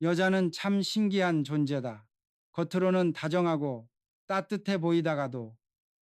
여자는 참 신기한 존재다. 겉으로는 다정하고 따뜻해 보이다가도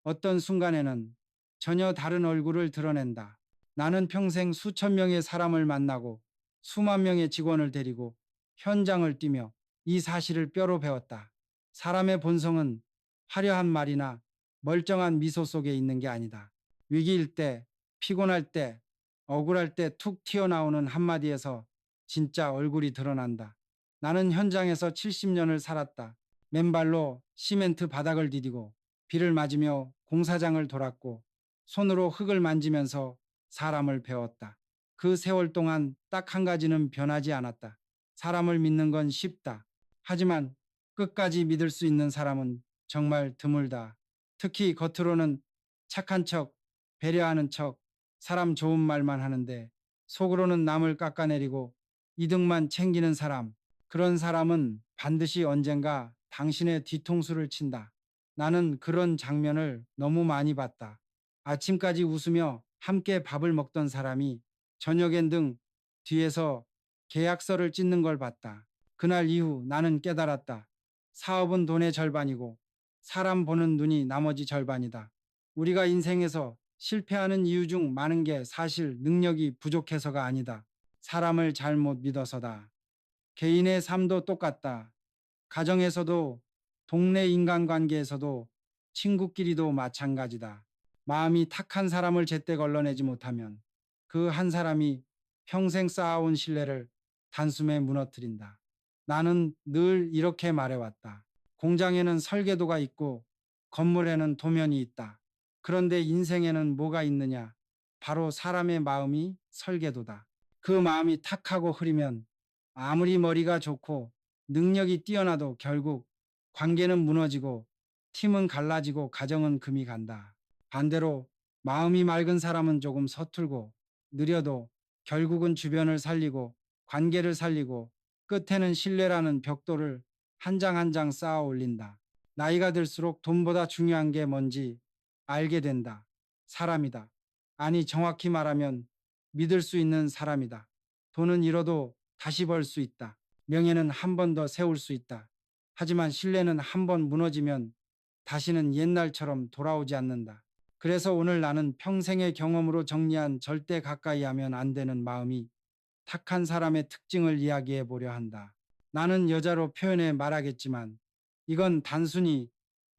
어떤 순간에는 전혀 다른 얼굴을 드러낸다. 나는 평생 수천 명의 사람을 만나고 수만 명의 직원을 데리고 현장을 뛰며 이 사실을 뼈로 배웠다. 사람의 본성은 화려한 말이나 멀쩡한 미소 속에 있는 게 아니다. 위기일 때, 피곤할 때, 억울할 때 툭 튀어나오는 한마디에서 진짜 얼굴이 드러난다. 나는 현장에서 70년을 살았다. 맨발로 시멘트 바닥을 디디고 비를 맞으며 공사장을 돌았고 손으로 흙을 만지면서 사람을 배웠다. 그 세월 동안 딱 한 가지는 변하지 않았다. 사람을 믿는 건 쉽다. 하지만 끝까지 믿을 수 있는 사람은 정말 드물다. 특히 겉으로는 착한 척, 배려하는 척, 사람 좋은 말만 하는데 속으로는 남을 깎아내리고 이득만 챙기는 사람. 그런 사람은 반드시 언젠가 당신의 뒤통수를 친다. 나는 그런 장면을 너무 많이 봤다. 아침까지 웃으며 함께 밥을 먹던 사람이 저녁엔 등 뒤에서 계약서를 찢는 걸 봤다. 그날 이후 나는 깨달았다. 사업은 돈의 절반이고 사람 보는 눈이 나머지 절반이다. 우리가 인생에서 실패하는 이유 중 많은 게 사실 능력이 부족해서가 아니다. 사람을 잘못 믿어서다. 개인의 삶도 똑같다. 가정에서도, 동네 인간관계에서도, 친구끼리도 마찬가지다. 마음이 탁한 사람을 제때 걸러내지 못하면 그 한 사람이 평생 쌓아온 신뢰를 단숨에 무너뜨린다. 나는 늘 이렇게 말해왔다. 공장에는 설계도가 있고 건물에는 도면이 있다. 그런데 인생에는 뭐가 있느냐? 바로 사람의 마음이 설계도다. 그 마음이 탁하고 흐리면 아무리 머리가 좋고 능력이 뛰어나도 결국 관계는 무너지고 팀은 갈라지고 가정은 금이 간다. 반대로 마음이 맑은 사람은 조금 서툴고 느려도 결국은 주변을 살리고 관계를 살리고 끝에는 신뢰라는 벽돌을 한 장 한 장 쌓아 올린다. 나이가 들수록 돈보다 중요한 게 뭔지 알게 된다. 사람이다. 아니, 정확히 말하면 믿을 수 있는 사람이다. 돈은 잃어도 다시 벌 수 있다. 명예는 한 번 더 세울 수 있다. 하지만 신뢰는 한 번 무너지면 다시는 옛날처럼 돌아오지 않는다. 그래서 오늘 나는 평생의 경험으로 정리한 절대 가까이 하면 안 되는 마음이 탁한 사람의 특징을 이야기해 보려 한다. 나는 여자로 표현해 말하겠지만 이건 단순히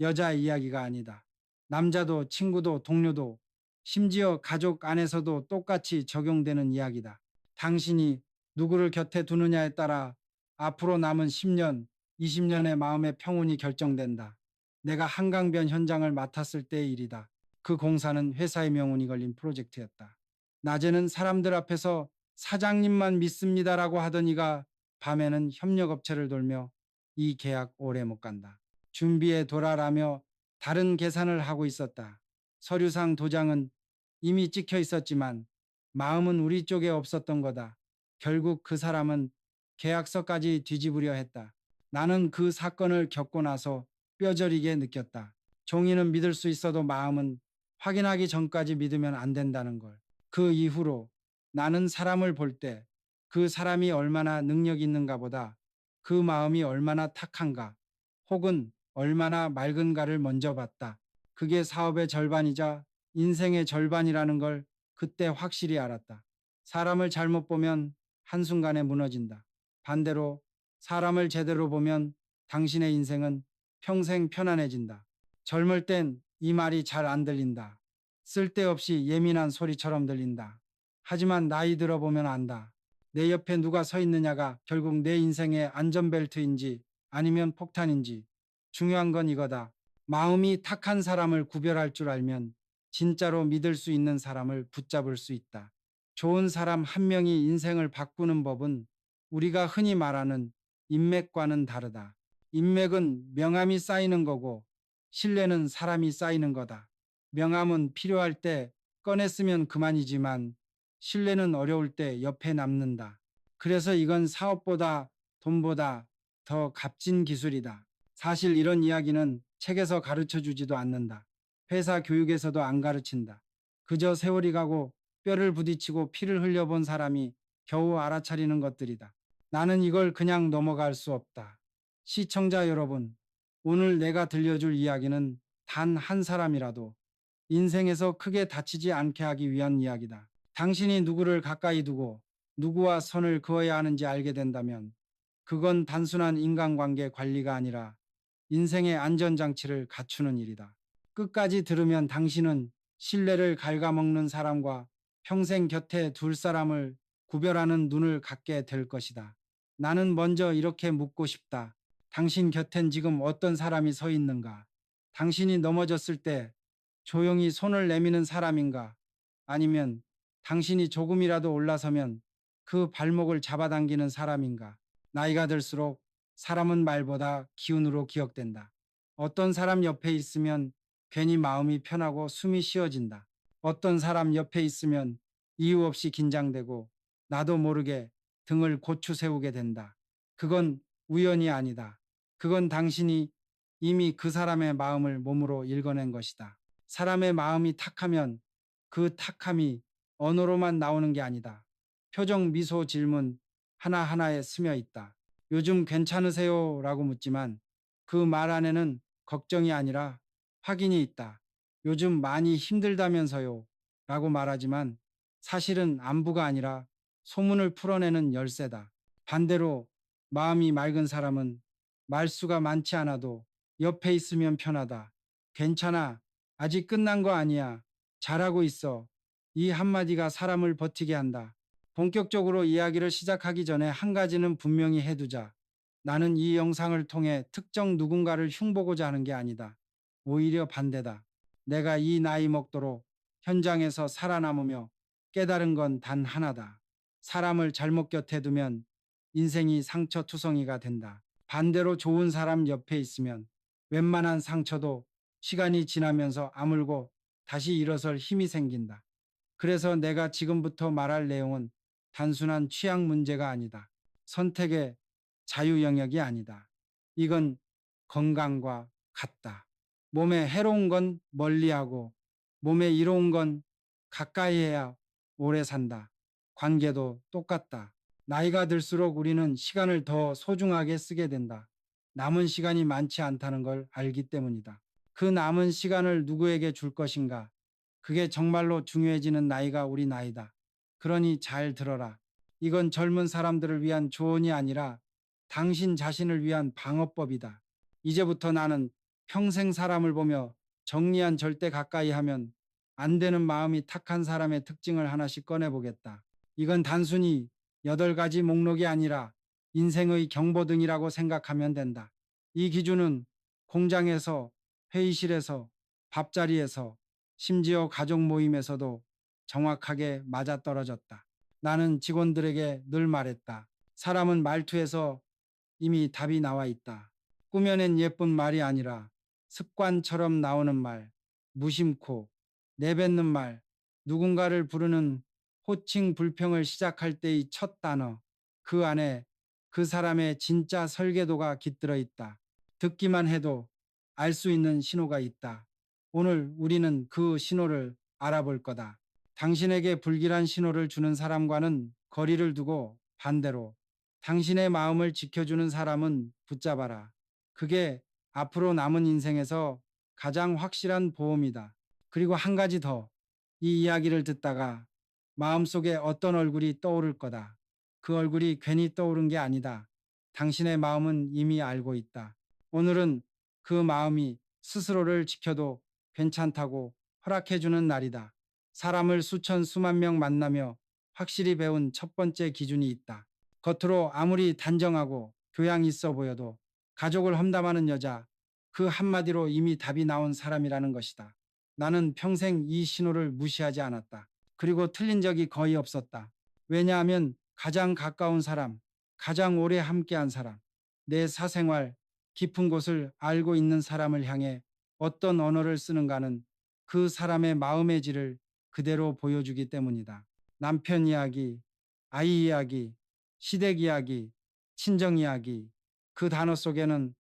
여자 이야기가 아니다. 남자도 친구도 동료도 심지어 가족 안에서도 똑같이 적용되는 이야기다. 당신이 누구를 곁에 두느냐에 따라 앞으로 남은 10년, 20년의 마음의 평온이 결정된다. 내가 한강변 현장을 맡았을 때의 일이다. 그 공사는 회사의 명운이 걸린 프로젝트였다. 낮에는 사람들 앞에서 사장님만 믿습니다라고 하던 이가 밤에는 협력업체를 돌며 이 계약 오래 못 간다. 준비해 돌아라며 다른 계산을 하고 있었다. 서류상 도장은 이미 찍혀 있었지만 마음은 우리 쪽에 없었던 거다. 결국 그 사람은 계약서까지 뒤집으려 했다. 나는 그 사건을 겪고 나서 뼈저리게 느꼈다. 종이는 믿을 수 있어도 마음은 확인하기 전까지 믿으면 안 된다는 걸. 그 이후로 나는 사람을 볼 때 그 사람이 얼마나 능력 있는가 보다 그 마음이 얼마나 탁한가 혹은 얼마나 맑은가를 먼저 봤다. 그게 사업의 절반이자 인생의 절반이라는 걸 그때 확실히 알았다. 사람을 잘못 보면 한순간에 무너진다. 반대로 사람을 제대로 보면 당신의 인생은 평생 편안해진다. 젊을 땐 이 말이 잘 안 들린다. 쓸데없이 예민한 소리처럼 들린다. 하지만 나이 들어보면 안다. 내 옆에 누가 서 있느냐가 결국 내 인생의 안전벨트인지 아니면 폭탄인지. 중요한 건 이거다. 마음이 탁한 사람을 구별할 줄 알면 진짜로 믿을 수 있는 사람을 붙잡을 수 있다. 좋은 사람 한 명이 인생을 바꾸는 법은 우리가 흔히 말하는 인맥과는 다르다. 인맥은 명함이 쌓이는 거고 신뢰는 사람이 쌓이는 거다. 명함은 필요할 때 꺼냈으면 그만이지만 신뢰는 어려울 때 옆에 남는다. 그래서 이건 사업보다 돈보다 더 값진 기술이다. 사실 이런 이야기는 책에서 가르쳐 주지도 않는다. 회사 교육에서도 안 가르친다. 그저 세월이 가고 뼈를 부딪히고 피를 흘려본 사람이 겨우 알아차리는 것들이다. 나는 이걸 그냥 넘어갈 수 없다. 시청자 여러분, 오늘 내가 들려줄 이야기는 단 한 사람이라도 인생에서 크게 다치지 않게 하기 위한 이야기다. 당신이 누구를 가까이 두고 누구와 선을 그어야 하는지 알게 된다면 그건 단순한 인간관계 관리가 아니라 인생의 안전장치를 갖추는 일이다. 끝까지 들으면 당신은 신뢰를 갉아먹는 사람과 평생 곁에 둘 사람을 구별하는 눈을 갖게 될 것이다. 나는 먼저 이렇게 묻고 싶다. 당신 곁엔 지금 어떤 사람이 서 있는가? 당신이 넘어졌을 때 조용히 손을 내미는 사람인가? 아니면 당신이 조금이라도 올라서면 그 발목을 잡아당기는 사람인가? 나이가 들수록 사람은 말보다 기운으로 기억된다. 어떤 사람 옆에 있으면 괜히 마음이 편하고 숨이 쉬어진다. 어떤 사람 옆에 있으면 이유 없이 긴장되고 나도 모르게 등을 고추 세우게 된다. 그건 우연이 아니다. 그건 당신이 이미 그 사람의 마음을 몸으로 읽어낸 것이다. 사람의 마음이 탁하면 그 탁함이 언어로만 나오는 게 아니다. 표정, 미소, 질문 하나하나에 스며 있다. 요즘 괜찮으세요? 라고 묻지만 그 말 안에는 걱정이 아니라 확인이 있다. 요즘 많이 힘들다면서요? 라고 말하지만 사실은 안부가 아니라 소문을 풀어내는 열쇠다. 반대로 마음이 맑은 사람은 말수가 많지 않아도 옆에 있으면 편하다. 괜찮아. 아직 끝난 거 아니야. 잘하고 있어. 이 한마디가 사람을 버티게 한다. 본격적으로 이야기를 시작하기 전에 한 가지는 분명히 해두자. 나는 이 영상을 통해 특정 누군가를 흉보고자 하는 게 아니다. 오히려 반대다. 내가 이 나이 먹도록 현장에서 살아남으며 깨달은 건 단 하나다. 사람을 잘못 곁에 두면 인생이 상처투성이가 된다. 반대로 좋은 사람 옆에 있으면 웬만한 상처도 시간이 지나면서 아물고 다시 일어설 힘이 생긴다. 그래서 내가 지금부터 말할 내용은 단순한 취향 문제가 아니다. 선택의 자유 영역이 아니다. 이건 건강과 같다. 몸에 해로운 건 멀리하고 몸에 이로운 건 가까이 해야 오래 산다. 관계도 똑같다. 나이가 들수록 우리는 시간을 더 소중하게 쓰게 된다. 남은 시간이 많지 않다는 걸 알기 때문이다. 그 남은 시간을 누구에게 줄 것인가? 그게 정말로 중요해지는 나이가 우리 나이다. 그러니 잘 들어라. 이건 젊은 사람들을 위한 조언이 아니라 당신 자신을 위한 방어법이다. 이제부터 나는 평생 사람을 보며 정리한 절대 가까이 하면 안 되는 마음이 탁한 사람의 특징을 하나씩 꺼내보겠다. 이건 단순히 8가지 목록이 아니라 인생의 경보등이라고 생각하면 된다. 이 기준은 공장에서, 회의실에서, 밥자리에서, 심지어 가족 모임에서도 정확하게 맞아떨어졌다. 나는 직원들에게 늘 말했다. 사람은 말투에서 이미 답이 나와 있다. 꾸며낸 예쁜 말이 아니라 습관처럼 나오는 말, 무심코 내뱉는 말, 누군가를 부르는 호칭 불평을 시작할 때의 첫 단어, 그 안에 그 사람의 진짜 설계도가 깃들어 있다. 듣기만 해도 알 수 있는 신호가 있다. 오늘 우리는 그 신호를 알아볼 거다. 당신에게 불길한 신호를 주는 사람과는 거리를 두고 반대로 당신의 마음을 지켜주는 사람은 붙잡아라. 그게 앞으로 남은 인생에서 가장 확실한 보험이다. 그리고 한 가지 더. 이 이야기를 듣다가 마음속에 어떤 얼굴이 떠오를 거다. 그 얼굴이 괜히 떠오른 게 아니다. 당신의 마음은 이미 알고 있다. 오늘은 그 마음이 스스로를 지켜도 괜찮다고 허락해주는 날이다. 사람을 수천 수만 명 만나며 확실히 배운 첫 번째 기준이 있다. 겉으로 아무리 단정하고 교양 있어 보여도 가족을 험담하는 여자, 그 한마디로 이미 답이 나온 사람이라는 것이다. 나는 평생 이 신호를 무시하지 않았다. 그리고 틀린 적이 거의 없었다. 왜냐하면 가장 가까운 사람, 가장 오래 함께한 사람, 내 사생활 깊은 곳을 알고 있는 사람을 향해 어떤 언어를 쓰는가는 그 사람의 마음의 질을 그대로 보여주기 때문이다. 남편 이야기, 아이 이야기, 시댁 이야기, 친정 이야기, 그 단어 속에는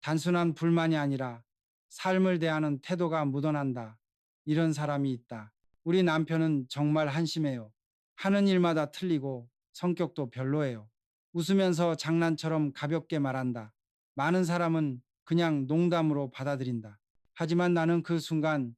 단순한 불만이 아니라 삶을 대하는 태도가 묻어난다. 이런 사람이 있다. 우리 남편은 정말 한심해요. 하는 일마다 틀리고 성격도 별로예요. 웃으면서 장난처럼 가볍게 말한다. 많은 사람은 그냥 농담으로 받아들인다. 하지만 나는 그 순간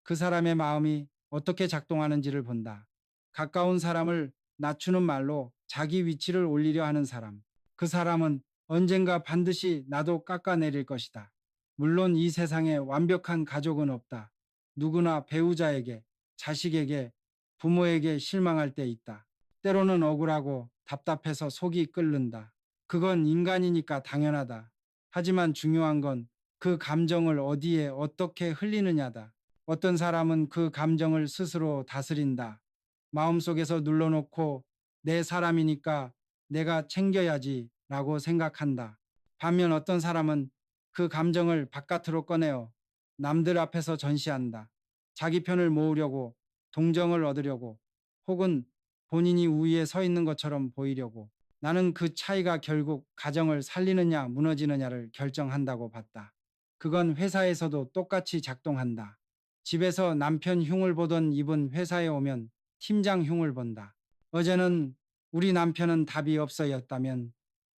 그 사람의 마음이 어떻게 작동하는지를 본다. 가까운 사람을 낮추는 말로 자기 위치를 올리려 하는 사람. 그 사람은 언젠가 반드시 나도 깎아내릴 것이다. 물론 이 세상에 완벽한 가족은 없다. 누구나 배우자에게, 자식에게, 부모에게 실망할 때 있다. 때로는 억울하고 답답해서 속이 끓는다. 그건 인간이니까 당연하다. 하지만 중요한 건 그 감정을 어디에 어떻게 흘리느냐다. 어떤 사람은 그 감정을 스스로 다스린다. 마음속에서 눌러놓고 내 사람이니까 내가 챙겨야지 라고 생각한다. 반면 어떤 사람은 그 감정을 바깥으로 꺼내어 남들 앞에서 전시한다. 자기 편을 모으려고, 동정을 얻으려고, 혹은 본인이 우위에 서 있는 것처럼 보이려고. 나는 그 차이가 결국 가정을 살리느냐 무너지느냐를 결정한다고 봤다. 그건 회사에서도 똑같이 작동한다. 집에서 남편 흉을 보던 입은 회사에 오면 팀장 흉을 본다. 어제는 우리 남편은 답이 없어였다면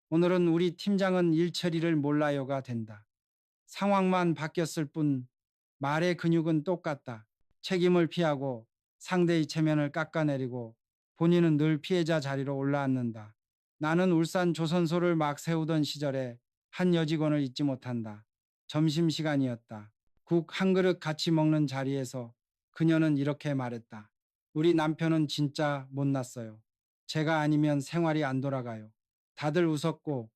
오늘은 우리 팀장은 일 처리를 몰라요가 된다. 상황만 바뀌었을 뿐 말의 근육은 똑같다. 책임을 피하고 상대의 체면을 깎아내리고 본인은 늘 피해자 자리로 올라앉는다. 나는 울산 조선소를 막 세우던 시절에 한 여직원을 잊지 못한다. 점심시간이었다. 국 한 그릇 같이 먹는 자리에서 그녀는 이렇게 말했다. 우리 남편은 진짜 못났어요. 제가 아니면 생활이 안 돌아가요. 다들 웃었고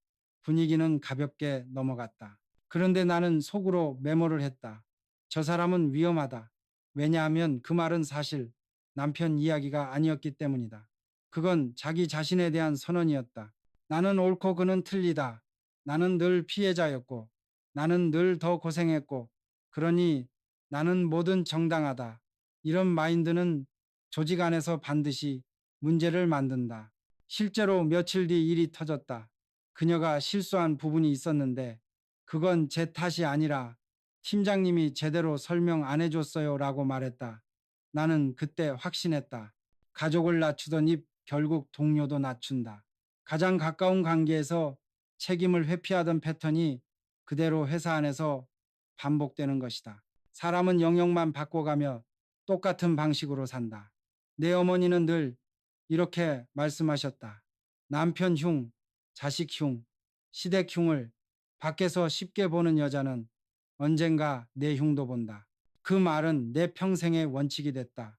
분위기는 가볍게 넘어갔다. 그런데 나는 속으로 메모를 했다. 저 사람은 위험하다. 왜냐하면 그 말은 사실 남편 이야기가 아니었기 때문이다. 그건 자기 자신에 대한 선언이었다. 나는 옳고 그는 틀리다. 나는 늘 피해자였고, 나는 늘 더 고생했고, 그러니 나는 뭐든 정당하다. 이런 마인드는 조직 안에서 반드시 문제를 만든다. 실제로 며칠 뒤 일이 터졌다. 그녀가 실수한 부분이 있었는데, 그건 제 탓이 아니라 팀장님이 제대로 설명 안 해줬어요 라고 말했다. 나는 그때 확신했다. 가족을 낮추던 입 결국 동료도 낮춘다. 가장 가까운 관계에서 책임을 회피하던 패턴이 그대로 회사 안에서 반복되는 것이다. 사람은 영역만 바꿔가며 똑같은 방식으로 산다. 내 어머니는 늘 이렇게 말씀하셨다. 남편 흉, 자식 흉, 시댁 흉을 밖에서 쉽게 보는 여자는 언젠가 내 흉도 본다. 그 말은 내 평생의 원칙이 됐다.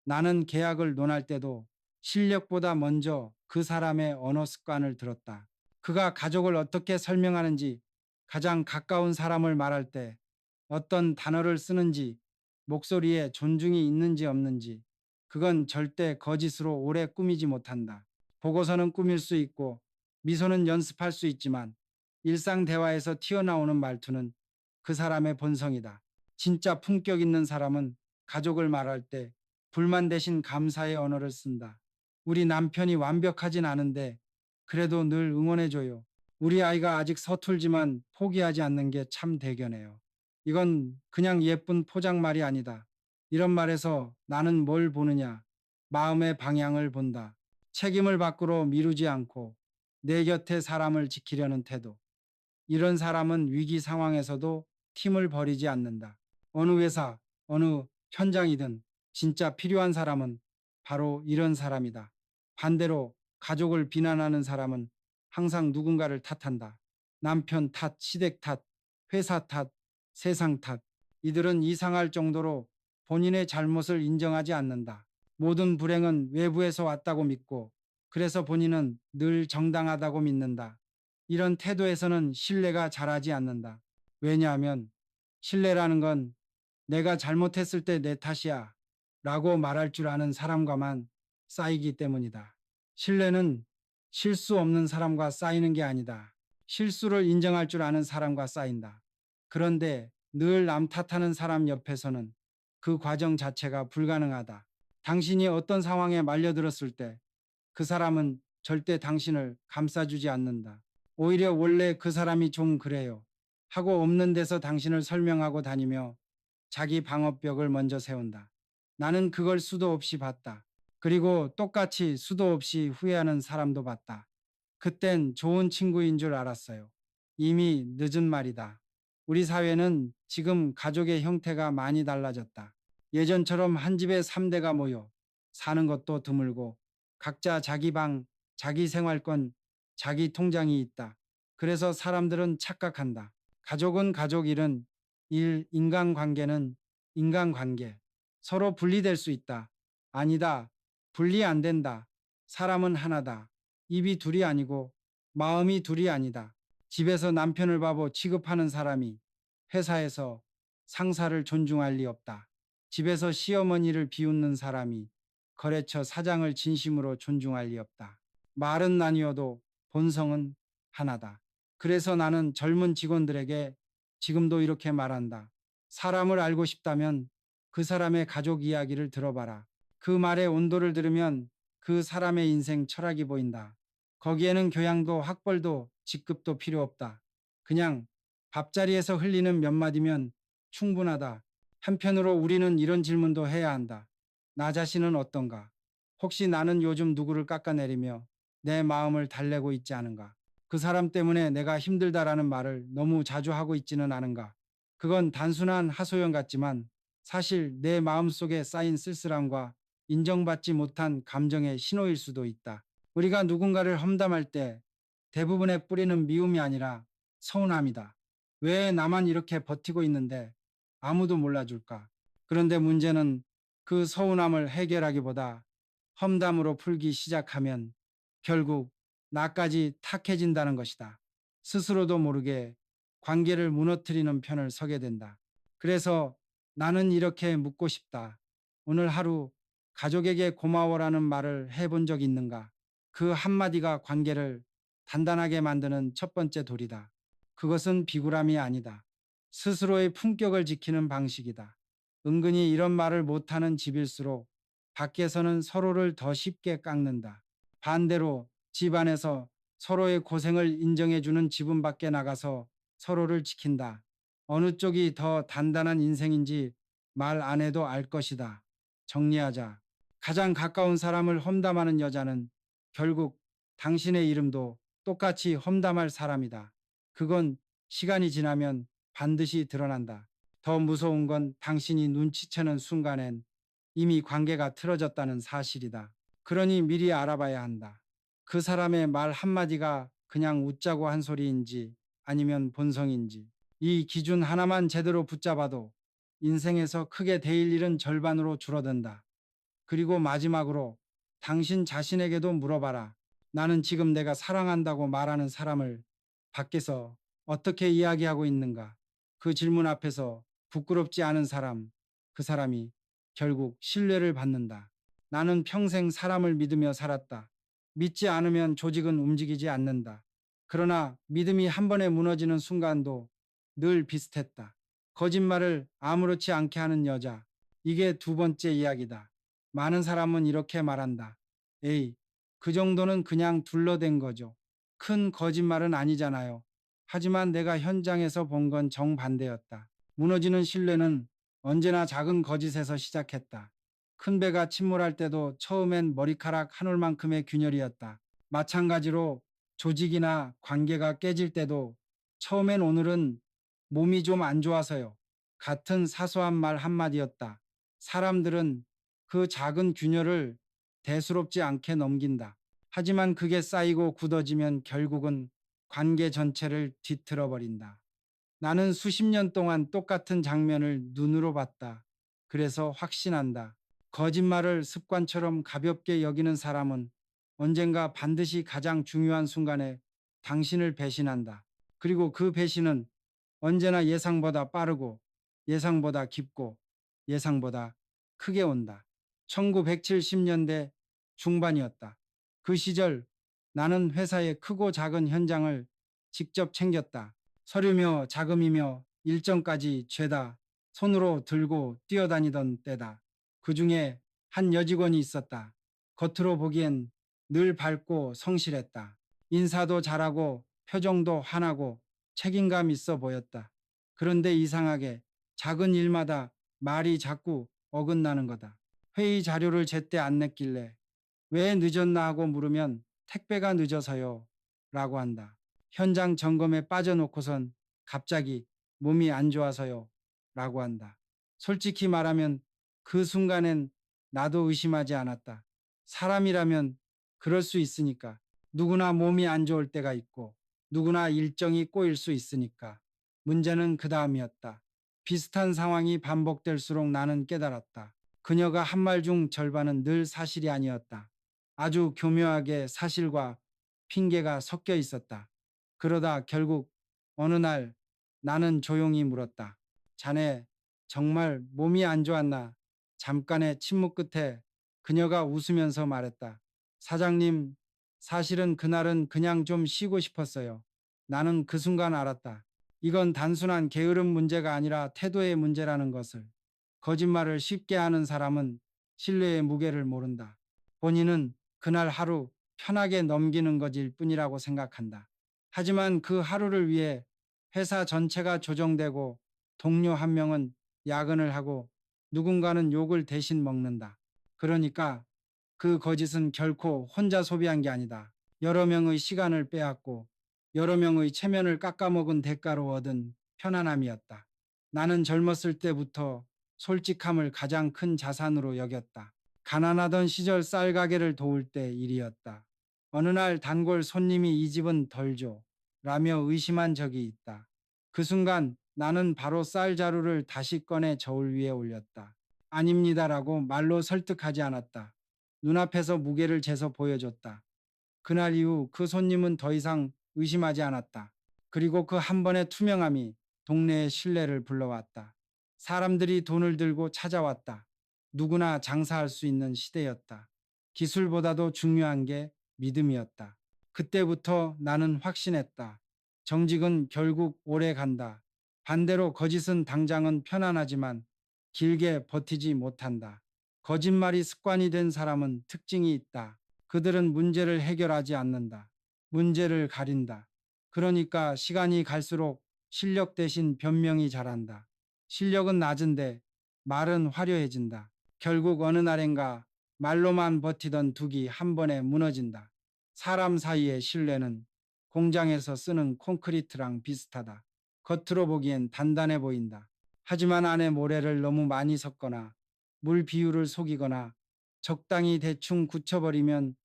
나는 계약을 논할 때도 실력보다 먼저 그 사람의 언어 습관을 들었다. 그가 가족을 어떻게 설명하는지, 가장 가까운 사람을 말할 때 어떤 단어를 쓰는지, 목소리에 존중이 있는지 없는지, 그건 절대 거짓으로 오래 꾸미지 못한다. 보고서는 꾸밀 수 있고, 미소는 연습할 수 있지만, 일상 대화에서 튀어나오는 말투는 그 사람의 본성이다. 진짜 품격 있는 사람은 가족을 말할 때 불만 대신 감사의 언어를 쓴다. 우리 남편이 완벽하진 않은데 그래도 늘 응원해줘요. 우리 아이가 아직 서툴지만 포기하지 않는 게 참 대견해요. 이건 그냥 예쁜 포장말이 아니다. 이런 말에서 나는 뭘 보느냐? 마음의 방향을 본다. 책임을 밖으로 미루지 않고 내 곁에 사람을 지키려는 태도. 이런 사람은 위기 상황에서도 팀을 버리지 않는다. 어느 회사, 어느 현장이든 진짜 필요한 사람은 바로 이런 사람이다. 반대로 가족을 비난하는 사람은 항상 누군가를 탓한다. 남편 탓, 시댁 탓, 회사 탓, 세상 탓. 이들은 이상할 정도로 본인의 잘못을 인정하지 않는다. 모든 불행은 외부에서 왔다고 믿고 그래서 본인은 늘 정당하다고 믿는다. 이런 태도에서는 신뢰가 자라지 않는다. 왜냐하면 신뢰라는 건 내가 잘못했을 때 내 탓이야 라고 말할 줄 아는 사람과만 쌓이기 때문이다. 신뢰는 실수 없는 사람과 쌓이는 게 아니다. 실수를 인정할 줄 아는 사람과 쌓인다. 그런데 늘 남 탓하는 사람 옆에서는 그 과정 자체가 불가능하다. 당신이 어떤 상황에 말려들었을 때 그 사람은 절대 당신을 감싸주지 않는다. 오히려 원래 그 사람이 좀 그래요 하고 없는 데서 당신을 설명하고 다니며 자기 방어벽을 먼저 세운다. 나는 그걸 수도 없이 봤다. 그리고 똑같이 수도 없이 후회하는 사람도 봤다. 그땐 좋은 친구인 줄 알았어요. 이미 늦은 말이다. 우리 사회는 지금 가족의 형태가 많이 달라졌다. 예전처럼 한 집에 3대가 모여 사는 것도 드물고 각자 자기 방, 자기 생활권, 자기 통장이 있다. 그래서 사람들은 착각한다. 가족은 가족 일은 일, 인간관계는 인간관계. 서로 분리될 수 있다. 아니다. 분리 안 된다. 사람은 하나다. 입이 둘이 아니고 마음이 둘이 아니다. 집에서 남편을 바보 취급하는 사람이 회사에서 상사를 존중할 리 없다. 집에서 시어머니를 비웃는 사람이 거래처 사장을 진심으로 존중할 리 없다. 말은 나뉘어도 본성은 하나다. 그래서 나는 젊은 직원들에게 지금도 이렇게 말한다. 사람을 알고 싶다면 그 사람의 가족 이야기를 들어봐라. 그 말의 온도를 들으면 그 사람의 인생 철학이 보인다. 거기에는 교양도 학벌도 직급도 필요 없다. 그냥 밥자리에서 흘리는 몇 마디면 충분하다. 한편으로 우리는 이런 질문도 해야 한다. 나 자신은 어떤가? 혹시 나는 요즘 누구를 깎아내리며 내 마음을 달래고 있지 않은가? 그 사람 때문에 내가 힘들다라는 말을 너무 자주 하고 있지는 않은가? 그건 단순한 하소연 같지만 사실 내 마음속에 쌓인 쓸쓸함과 인정받지 못한 감정의 신호일 수도 있다. 우리가 누군가를 험담할 때 대부분의 뿌리는 미움이 아니라 서운함이다. 왜 나만 이렇게 버티고 있는데 아무도 몰라줄까? 그런데 문제는 그 서운함을 해결하기보다 험담으로 풀기 시작하면 결국 나까지 탁해진다는 것이다. 스스로도 모르게 관계를 무너뜨리는 편을 서게 된다. 그래서 나는 이렇게 묻고 싶다. 오늘 하루 가족에게 고마워라는 말을 해본 적 있는가? 그 한마디가 관계를 단단하게 만드는 첫 번째 돌이다. 그것은 비굴함이 아니다. 스스로의 품격을 지키는 방식이다. 은근히 이런 말을 못하는 집일수록 밖에서는 서로를 더 쉽게 깎는다. 반대로 집안에서 서로의 고생을 인정해주는 집은 밖에 나가서 서로를 지킨다. 어느 쪽이 더 단단한 인생인지 말 안 해도 알 것이다. 정리하자. 가장 가까운 사람을 험담하는 여자는 결국 당신의 이름도 똑같이 험담할 사람이다. 그건 시간이 지나면 반드시 드러난다. 더 무서운 건 당신이 눈치채는 순간엔 이미 관계가 틀어졌다는 사실이다. 그러니 미리 알아봐야 한다. 그 사람의 말 한마디가 그냥 웃자고 한 소리인지 아니면 본성인지. 이 기준 하나만 제대로 붙잡아도 인생에서 크게 데일 일은 절반으로 줄어든다. 그리고 마지막으로 당신 자신에게도 물어봐라. 나는 지금 내가 사랑한다고 말하는 사람을 밖에서 어떻게 이야기하고 있는가? 그 질문 앞에서 부끄럽지 않은 사람, 그 사람이 결국 신뢰를 받는다. 나는 평생 사람을 믿으며 살았다. 믿지 않으면 조직은 움직이지 않는다. 그러나 믿음이 한 번에 무너지는 순간도 늘 비슷했다. 거짓말을 아무렇지 않게 하는 여자. 이게 두 번째 이야기다. 많은 사람은 이렇게 말한다. 에이, 그 정도는 그냥 둘러댄 거죠. 큰 거짓말은 아니잖아요. 하지만 내가 현장에서 본 건 정반대였다. 무너지는 신뢰는 언제나 작은 거짓에서 시작했다. 큰 배가 침몰할 때도 처음엔 머리카락 한 올만큼의 균열이었다. 마찬가지로 조직이나 관계가 깨질 때도 처음엔 오늘은 몸이 좀 안 좋아서요. 같은 사소한 말 한마디였다. 사람들은 그 작은 균열을 대수롭지 않게 넘긴다. 하지만 그게 쌓이고 굳어지면 결국은 관계 전체를 뒤틀어 버린다. 나는 수십 년 동안 똑같은 장면을 눈으로 봤다. 그래서 확신한다. 거짓말을 습관처럼 가볍게 여기는 사람은 언젠가 반드시 가장 중요한 순간에 당신을 배신한다. 그리고 그 배신은 언제나 예상보다 빠르고 예상보다 깊고 예상보다 크게 온다. 1970년대 중반이었다. 그 시절 나는 회사의 크고 작은 현장을 직접 챙겼다. 서류며 자금이며 일정까지 죄다 손으로 들고 뛰어다니던 때다. 그 중에 한 여직원이 있었다. 겉으로 보기엔 늘 밝고 성실했다. 인사도 잘하고 표정도 환하고 책임감 있어 보였다. 그런데 이상하게 작은 일마다 말이 자꾸 어긋나는 거다. 회의 자료를 제때 안 냈길래 왜 늦었나 하고 물으면 택배가 늦어서요. 라고 한다. 현장 점검에 빠져놓고선 갑자기 몸이 안 좋아서요 라고 한다. 솔직히 말하면 그 순간엔 나도 의심하지 않았다. 사람이라면 그럴 수 있으니까. 누구나 몸이 안 좋을 때가 있고 누구나 일정이 꼬일 수 있으니까. 문제는 그 다음이었다. 비슷한 상황이 반복될수록 나는 깨달았다. 그녀가 한 말 중 절반은 늘 사실이 아니었다. 아주 교묘하게 사실과 핑계가 섞여 있었다. 그러다 결국 어느 날 나는 조용히 물었다. 자네 정말 몸이 안 좋았나? 잠깐의 침묵 끝에 그녀가 웃으면서 말했다. 사장님, 사실은 그날은 그냥 좀 쉬고 싶었어요. 나는 그 순간 알았다. 이건 단순한 게으름 문제가 아니라 태도의 문제라는 것을. 거짓말을 쉽게 하는 사람은 신뢰의 무게를 모른다. 본인은 그날 하루 편하게 넘기는 것일 뿐이라고 생각한다. 하지만 그 하루를 위해 회사 전체가 조정되고 동료 한 명은 야근을 하고 누군가는 욕을 대신 먹는다. 그러니까 그 거짓은 결코 혼자 소비한 게 아니다. 여러 명의 시간을 빼앗고 여러 명의 체면을 깎아먹은 대가로 얻은 편안함이었다. 나는 젊었을 때부터 솔직함을 가장 큰 자산으로 여겼다. 가난하던 시절 쌀 가게를 도울 때 일이었다. 어느 날 단골 손님이 이 집은 덜 줘. 라며 의심한 적이 있다. 그 순간 나는 바로 쌀 자루를 다시 꺼내 저울 위에 올렸다. 아닙니다라고 말로 설득하지 않았다. 눈앞에서 무게를 재서 보여줬다. 그날 이후 그 손님은 더 이상 의심하지 않았다. 그리고 그 한 번의 투명함이 동네의 신뢰를 불러왔다. 사람들이 돈을 들고 찾아왔다. 누구나 장사할 수 있는 시대였다. 기술보다도 중요한 게 믿음이었다. 그때부터 나는 확신했다. 정직은 결국 오래 간다. 반대로 거짓은 당장은 편안하지만 길게 버티지 못한다. 거짓말이 습관이 된 사람은 특징이 있다. 그들은 문제를 해결하지 않는다. 문제를 가린다. 그러니까 시간이 갈수록 실력 대신 변명이 자란다. 실력은 낮은데 말은 화려해진다. 결국 어느 날엔가 말로만 버티던 둑이 한 번에 무너진다. 사람 사이의 신뢰는 공장에서 쓰는 콘크리트랑 비슷하다. 겉으로 보기엔 단단해 보인다. 하지만 안에 모래를 너무 많이 섞거나 물 비율을 속이거나 적당히 대충 굳혀버리면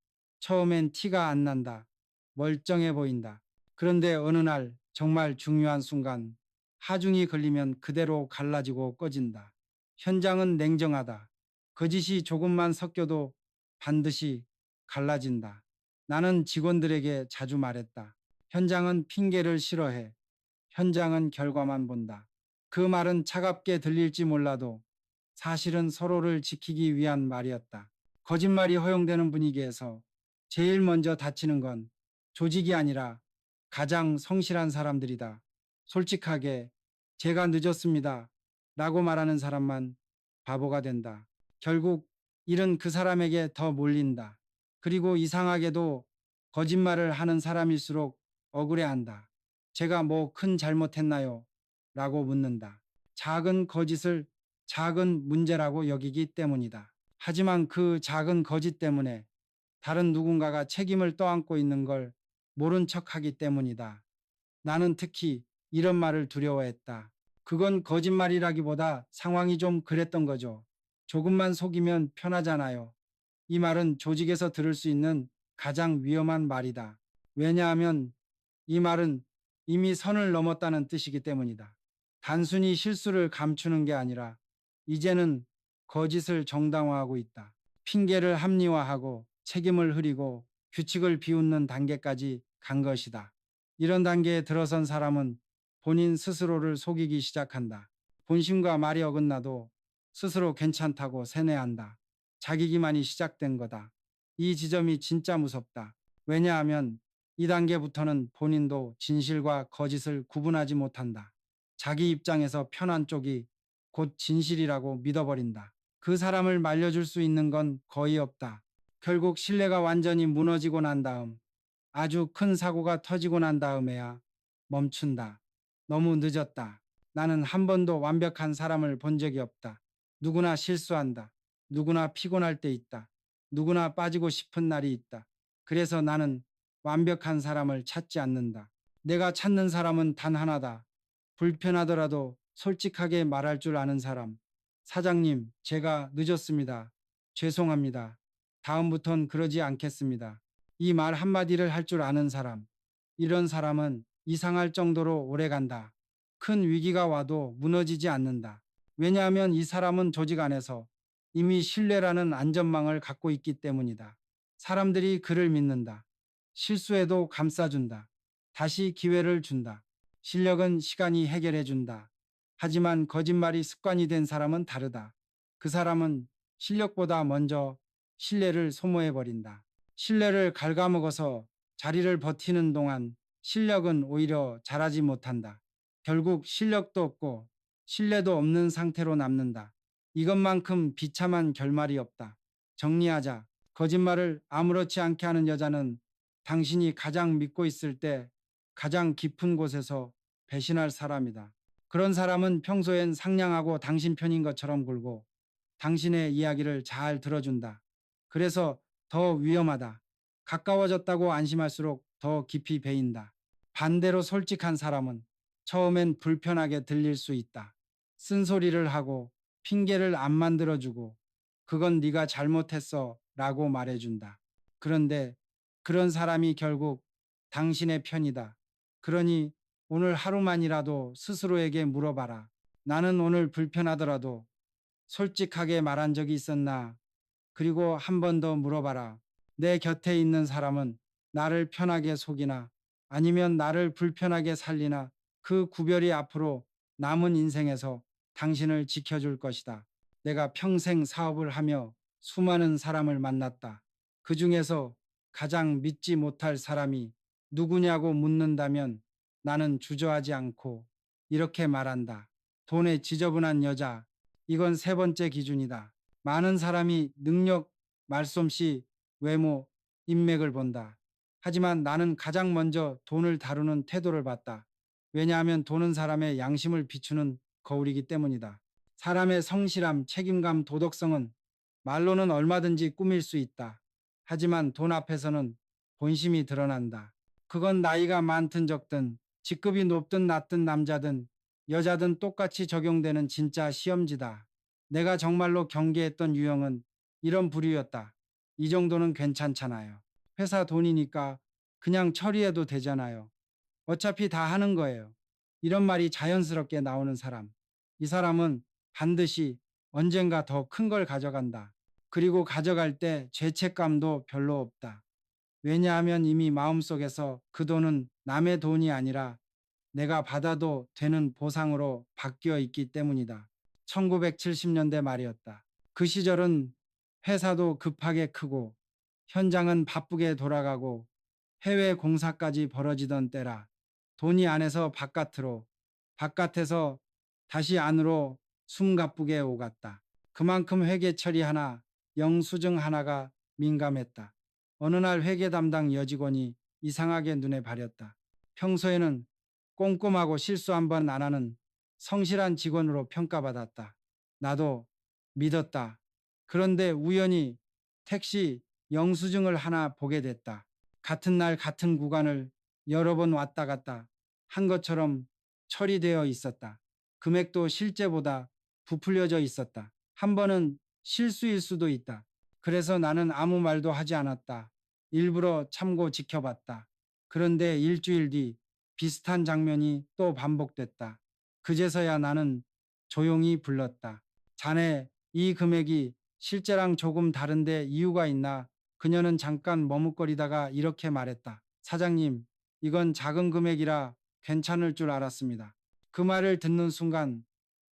처음엔 티가 안 난다. 멀쩡해 보인다. 그런데 어느 날 정말 중요한 순간 하중이 걸리면 그대로 갈라지고 꺼진다. 현장은 냉정하다. 거짓이 조금만 섞여도 반드시 갈라진다. 나는 직원들에게 자주 말했다. 현장은 핑계를 싫어해. 현장은 결과만 본다. 그 말은 차갑게 들릴지 몰라도 사실은 서로를 지키기 위한 말이었다. 거짓말이 허용되는 분위기에서 제일 먼저 다치는 건 조직이 아니라 가장 성실한 사람들이다. 솔직하게 제가 늦었습니다. 라고 말하는 사람만 바보가 된다. 결국 일은 그 사람에게 더 몰린다. 그리고 이상하게도 거짓말을 하는 사람일수록 억울해한다. 제가 뭐 큰 잘못했나요? 라고 묻는다. 작은 거짓을 작은 문제라고 여기기 때문이다. 하지만 그 작은 거짓 때문에 다른 누군가가 책임을 떠안고 있는 걸 모른 척하기 때문이다. 나는 특히 이런 말을 두려워했다. 그건 거짓말이라기보다 상황이 좀 그랬던 거죠. 조금만 속이면 편하잖아요. 이 말은 조직에서 들을 수 있는 가장 위험한 말이다. 왜냐하면 이 말은 이미 선을 넘었다는 뜻이기 때문이다. 단순히 실수를 감추는 게 아니라 이제는 거짓을 정당화하고 있다. 핑계를 합리화하고 책임을 흐리고 규칙을 비웃는 단계까지 간 것이다. 이런 단계에 들어선 사람은 본인 스스로를 속이기 시작한다. 본심과 말이 어긋나도 스스로 괜찮다고 세뇌한다. 자기 기만이 시작된 거다. 이 지점이 진짜 무섭다. 왜냐하면 이 단계부터는 본인도 진실과 거짓을 구분하지 못한다. 자기 입장에서 편한 쪽이 곧 진실이라고 믿어버린다. 그 사람을 말려줄 수 있는 건 거의 없다. 결국 신뢰가 완전히 무너지고 난 다음, 아주 큰 사고가 터지고 난 다음에야 멈춘다. 너무 늦었다. 나는 한 번도 완벽한 사람을 본 적이 없다. 누구나 실수한다. 누구나 피곤할 때 있다. 누구나 빠지고 싶은 날이 있다. 그래서 나는 완벽한 사람을 찾지 않는다. 내가 찾는 사람은 단 하나다. 불편하더라도 솔직하게 말할 줄 아는 사람. 사장님, 제가 늦었습니다. 죄송합니다. 다음부턴 그러지 않겠습니다. 이 말 한마디를 할 줄 아는 사람. 이런 사람은 이상할 정도로 오래 간다. 큰 위기가 와도 무너지지 않는다. 왜냐하면 이 사람은 조직 안에서 이미 신뢰라는 안전망을 갖고 있기 때문이다. 사람들이 그를 믿는다. 실수해도 감싸준다. 다시 기회를 준다. 실력은 시간이 해결해 준다. 하지만 거짓말이 습관이 된 사람은 다르다. 그 사람은 실력보다 먼저 신뢰를 소모해 버린다. 신뢰를 갉아먹어서 자리를 버티는 동안 실력은 오히려 자라지 못한다. 결국 실력도 없고 신뢰도 없는 상태로 남는다. 이것만큼 비참한 결말이 없다. 정리하자. 거짓말을 아무렇지 않게 하는 여자는 당신이 가장 믿고 있을 때 가장 깊은 곳에서 배신할 사람이다. 그런 사람은 평소엔 상냥하고 당신 편인 것처럼 굴고 당신의 이야기를 잘 들어준다. 그래서 더 위험하다. 가까워졌다고 안심할수록 더 깊이 베인다. 반대로 솔직한 사람은 처음엔 불편하게 들릴 수 있다. 쓴소리를 하고 핑계를 안 만들어주고 그건 네가 잘못했어 라고 말해준다. 그런데 그런 사람이 결국 당신의 편이다. 그러니 오늘 하루만이라도 스스로에게 물어봐라. 나는 오늘 불편하더라도 솔직하게 말한 적이 있었나? 그리고 한 번 더 물어봐라. 내 곁에 있는 사람은 나를 편하게 속이나 아니면 나를 불편하게 살리나 그 구별이 앞으로 남은 인생에서 당신을 지켜줄 것이다. 내가 평생 사업을 하며 수많은 사람을 만났다. 그 중에서 가장 믿지 못할 사람이 누구냐고 묻는다면 나는 주저하지 않고 이렇게 말한다. 돈에 지저분한 여자. 이건 세 번째 기준이다. 많은 사람이 능력, 말솜씨, 외모, 인맥을 본다. 하지만 나는 가장 먼저 돈을 다루는 태도를 봤다. 왜냐하면 돈은 사람의 양심을 비추는 거울이기 때문이다. 사람의 성실함, 책임감, 도덕성은 말로는 얼마든지 꾸밀 수 있다. 하지만 돈 앞에서는 본심이 드러난다. 그건 나이가 많든 적든, 직급이 높든 낮든 남자든 여자든 똑같이 적용되는 진짜 시험지다. 내가 정말로 경계했던 유형은 이런 부류였다. 이 정도는 괜찮잖아요. 회사 돈이니까 그냥 처리해도 되잖아요. 어차피 다 하는 거예요. 이런 말이 자연스럽게 나오는 사람. 이 사람은 반드시 언젠가 더 큰 걸 가져간다. 그리고 가져갈 때 죄책감도 별로 없다. 왜냐하면 이미 마음속에서 그 돈은 남의 돈이 아니라 내가 받아도 되는 보상으로 바뀌어 있기 때문이다. 1970년대 말이었다. 그 시절은 회사도 급하게 크고 현장은 바쁘게 돌아가고 해외 공사까지 벌어지던 때라 돈이 안에서 바깥으로, 바깥에서 다시 안으로 숨가쁘게 오갔다. 그만큼 회계 처리 하나, 영수증 하나가 민감했다. 어느 날 회계 담당 여직원이 이상하게 눈에 발렸다. 평소에는 꼼꼼하고 실수 한 번 안 하는 성실한 직원으로 평가받았다. 나도 믿었다. 그런데 우연히 택시 영수증을 하나 보게 됐다. 같은 날 같은 구간을 여러 번 왔다 갔다 한 것처럼 처리되어 있었다. 금액도 실제보다 부풀려져 있었다. 한 번은 실수일 수도 있다. 그래서 나는 아무 말도 하지 않았다. 일부러 참고 지켜봤다. 그런데 일주일 뒤 비슷한 장면이 또 반복됐다. 그제서야 나는 조용히 불렀다. 자네, 이 금액이 실제랑 조금 다른데 이유가 있나? 그녀는 잠깐 머뭇거리다가 이렇게 말했다. 사장님, 이건 작은 금액이라 괜찮을 줄 알았습니다. 그 말을 듣는 순간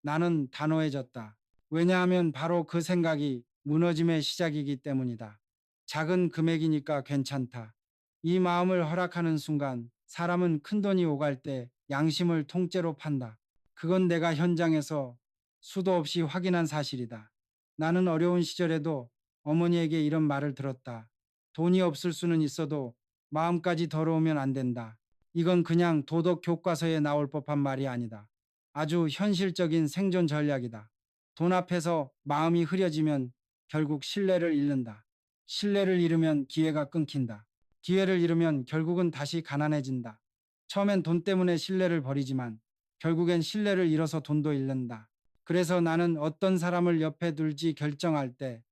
나는 단호해졌다. 왜냐하면 바로 그 생각이 무너짐의 시작이기 때문이다. 작은 금액이니까 괜찮다. 이 마음을 허락하는 순간 사람은 큰돈이 오갈 때 양심을 통째로 판다. 그건 내가 현장에서 수도 없이 확인한 사실이다. 나는 어려운 시절에도 어머니에게 이런 말을 들었다. 돈이 없을 수는 있어도 마음까지 더러우면 안 된다. 이건 그냥 도덕 교과서에 나올 법한 말이 아니다. 아주 현실적인 생존 전략이다. 돈 앞에서 마음이 흐려지면 결국 신뢰를 잃는다. 신뢰를 잃으면 기회가 끊긴다. 기회를 잃으면 결국은 다시 가난해진다. 처음엔 돈 때문에 신뢰를 버리지만 결국엔 신뢰를 잃어서 돈도 잃는다. 그래서 나는 어떤 사람을 옆에 둘지 결정할 때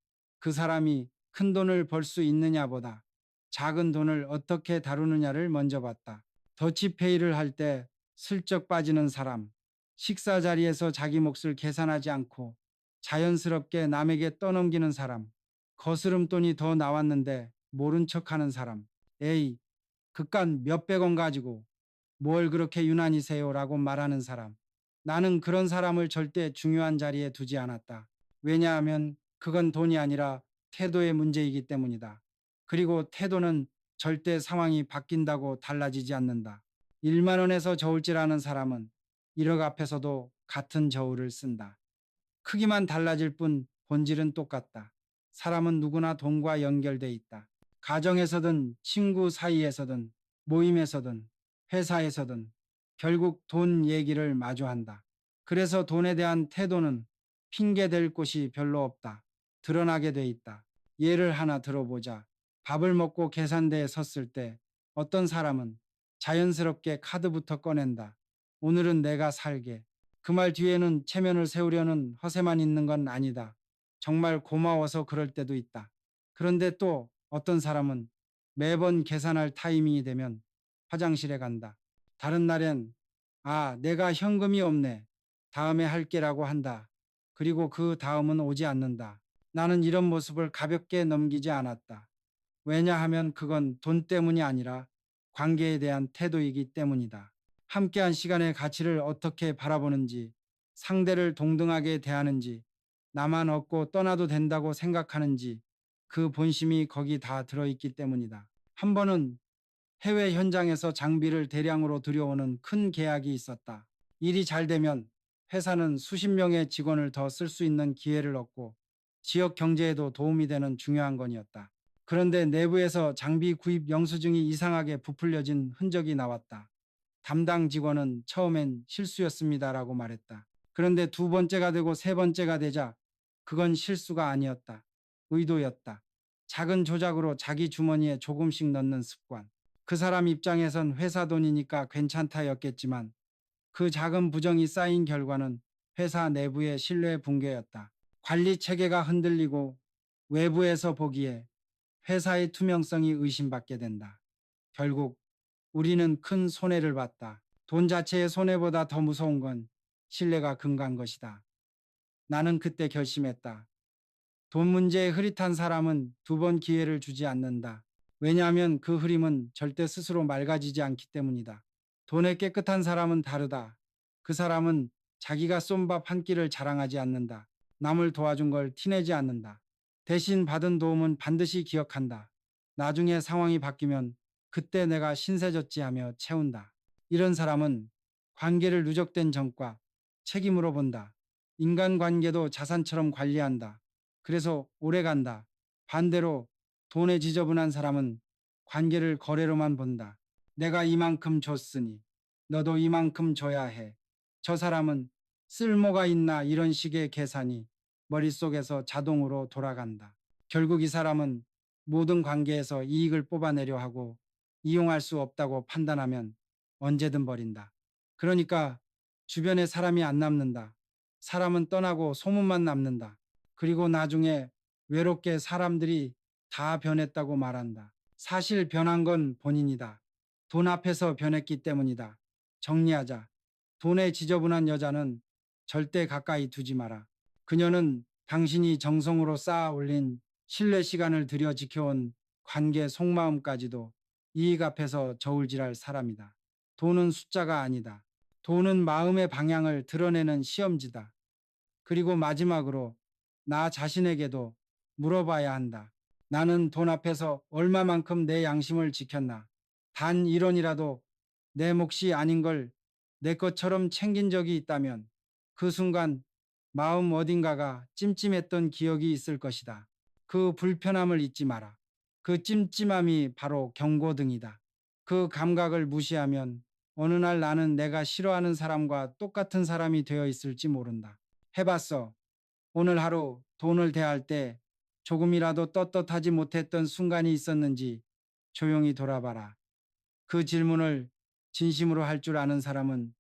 그 사람이 큰 돈을 벌 수 있느냐보다 작은 돈을 어떻게 다루느냐를 먼저 봤다. 더치페이를 할 때 슬쩍 빠지는 사람, 식사 자리에서 자기 몫을 계산하지 않고 자연스럽게 남에게 떠넘기는 사람, 거스름돈이 더 나왔는데 모른 척하는 사람, 에이, 그깟 몇백 원 가지고 뭘 그렇게 유난히세요 라고 말하는 사람. 나는 그런 사람을 절대 중요한 자리에 두지 않았다. 왜냐하면 그건 돈이 아니라 태도의 문제이기 때문이다. 그리고 태도는 절대 상황이 바뀐다고 달라지지 않는다. 1만 원에서 저울질하는 사람은 1억 앞에서도 같은 저울을 쓴다. 크기만 달라질 뿐 본질은 똑같다. 사람은 누구나 돈과 연결돼 있다. 가정에서든 친구 사이에서든 모임에서든 회사에서든 결국 돈 얘기를 마주 한다. 그래서 돈에 대한 태도는 핑계댈 곳이 별로 없다. 드러나게 돼 있다. 예를 하나 들어보자. 밥을 먹고 계산대에 섰을 때 어떤 사람은 자연스럽게 카드부터 꺼낸다. 오늘은 내가 살게. 그 말 뒤에는 체면을 세우려는 허세만 있는 건 아니다. 정말 고마워서 그럴 때도 있다. 그런데 또 어떤 사람은 매번 계산할 타이밍이 되면 화장실에 간다. 다른 날엔 내가 현금이 없네. 다음에 할게라고 한다. 그리고 그 다음은 오지 않는다. 나는 이런 모습을 가볍게 넘기지 않았다. 왜냐하면 그건 돈 때문이 아니라 관계에 대한 태도이기 때문이다. 함께한 시간의 가치를 어떻게 바라보는지, 상대를 동등하게 대하는지, 나만 얻고 떠나도 된다고 생각하는지, 그 본심이 거기 다 들어있기 때문이다. 한 번은 해외 현장에서 장비를 대량으로 들여오는 큰 계약이 있었다. 일이 잘 되면 회사는 수십 명의 직원을 더 쓸 수 있는 기회를 얻고 지역 경제에도 도움이 되는 중요한 건이었다. 그런데 내부에서 장비 구입 영수증이 이상하게 부풀려진 흔적이 나왔다. 담당 직원은 처음엔 실수였습니다라고 말했다. 그런데 두 번째가 되고 세 번째가 되자 그건 실수가 아니었다. 의도였다. 작은 조작으로 자기 주머니에 조금씩 넣는 습관. 그 사람 입장에선 회사 돈이니까 괜찮다였겠지만 그 작은 부정이 쌓인 결과는 회사 내부의 신뢰 붕괴였다. 관리 체계가 흔들리고 외부에서 보기에 회사의 투명성이 의심받게 된다. 결국 우리는 큰 손해를 봤다. 돈 자체의 손해보다 더 무서운 건 신뢰가 금간 것이다. 나는 그때 결심했다. 돈 문제에 흐릿한 사람은 두 번 기회를 주지 않는다. 왜냐하면 그 흐림은 절대 스스로 맑아지지 않기 때문이다. 돈에 깨끗한 사람은 다르다. 그 사람은 자기가 쏜 밥 한 끼를 자랑하지 않는다. 남을 도와준 걸 티내지 않는다. 대신 받은 도움은 반드시 기억한다. 나중에 상황이 바뀌면 그때 내가 신세졌지 하며 채운다. 이런 사람은 관계를 누적된 정과 책임으로 본다. 인간관계도 자산처럼 관리한다. 그래서 오래 간다. 반대로 돈에 지저분한 사람은 관계를 거래로만 본다. 내가 이만큼 줬으니 너도 이만큼 줘야 해. 저 사람은 쓸모가 있나 이런 식의 계산이 머릿속에서 자동으로 돌아간다. 결국 이 사람은 모든 관계에서 이익을 뽑아내려 하고 이용할 수 없다고 판단하면 언제든 버린다. 그러니까 주변에 사람이 안 남는다. 사람은 떠나고 소문만 남는다. 그리고 나중에 외롭게 사람들이 다 변했다고 말한다. 사실 변한 건 본인이다. 돈 앞에서 변했기 때문이다. 정리하자. 돈에 지저분한 여자는 절대 가까이 두지 마라. 그녀는 당신이 정성으로 쌓아 올린 신뢰 시간을 들여 지켜온 관계 속마음까지도 이익 앞에서 저울질할 사람이다. 돈은 숫자가 아니다. 돈은 마음의 방향을 드러내는 시험지다. 그리고 마지막으로 나 자신에게도 물어봐야 한다. 나는 돈 앞에서 얼마만큼 내 양심을 지켰나? 단 1원이라도 내 몫이 아닌 걸 내 것처럼 챙긴 적이 있다면 그 순간 마음 어딘가가 찜찜했던 기억이 있을 것이다. 그 불편함을 잊지 마라. 그 찜찜함이 바로 경고등이다. 그 감각을 무시하면 어느 날 나는 내가 싫어하는 사람과 똑같은 사람이 되어 있을지 모른다. 해봤어. 오늘 하루 돈을 대할 때 조금이라도 떳떳하지 못했던 순간이 있었는지 조용히 돌아봐라. 그 질문을 진심으로 할 줄 아는 사람은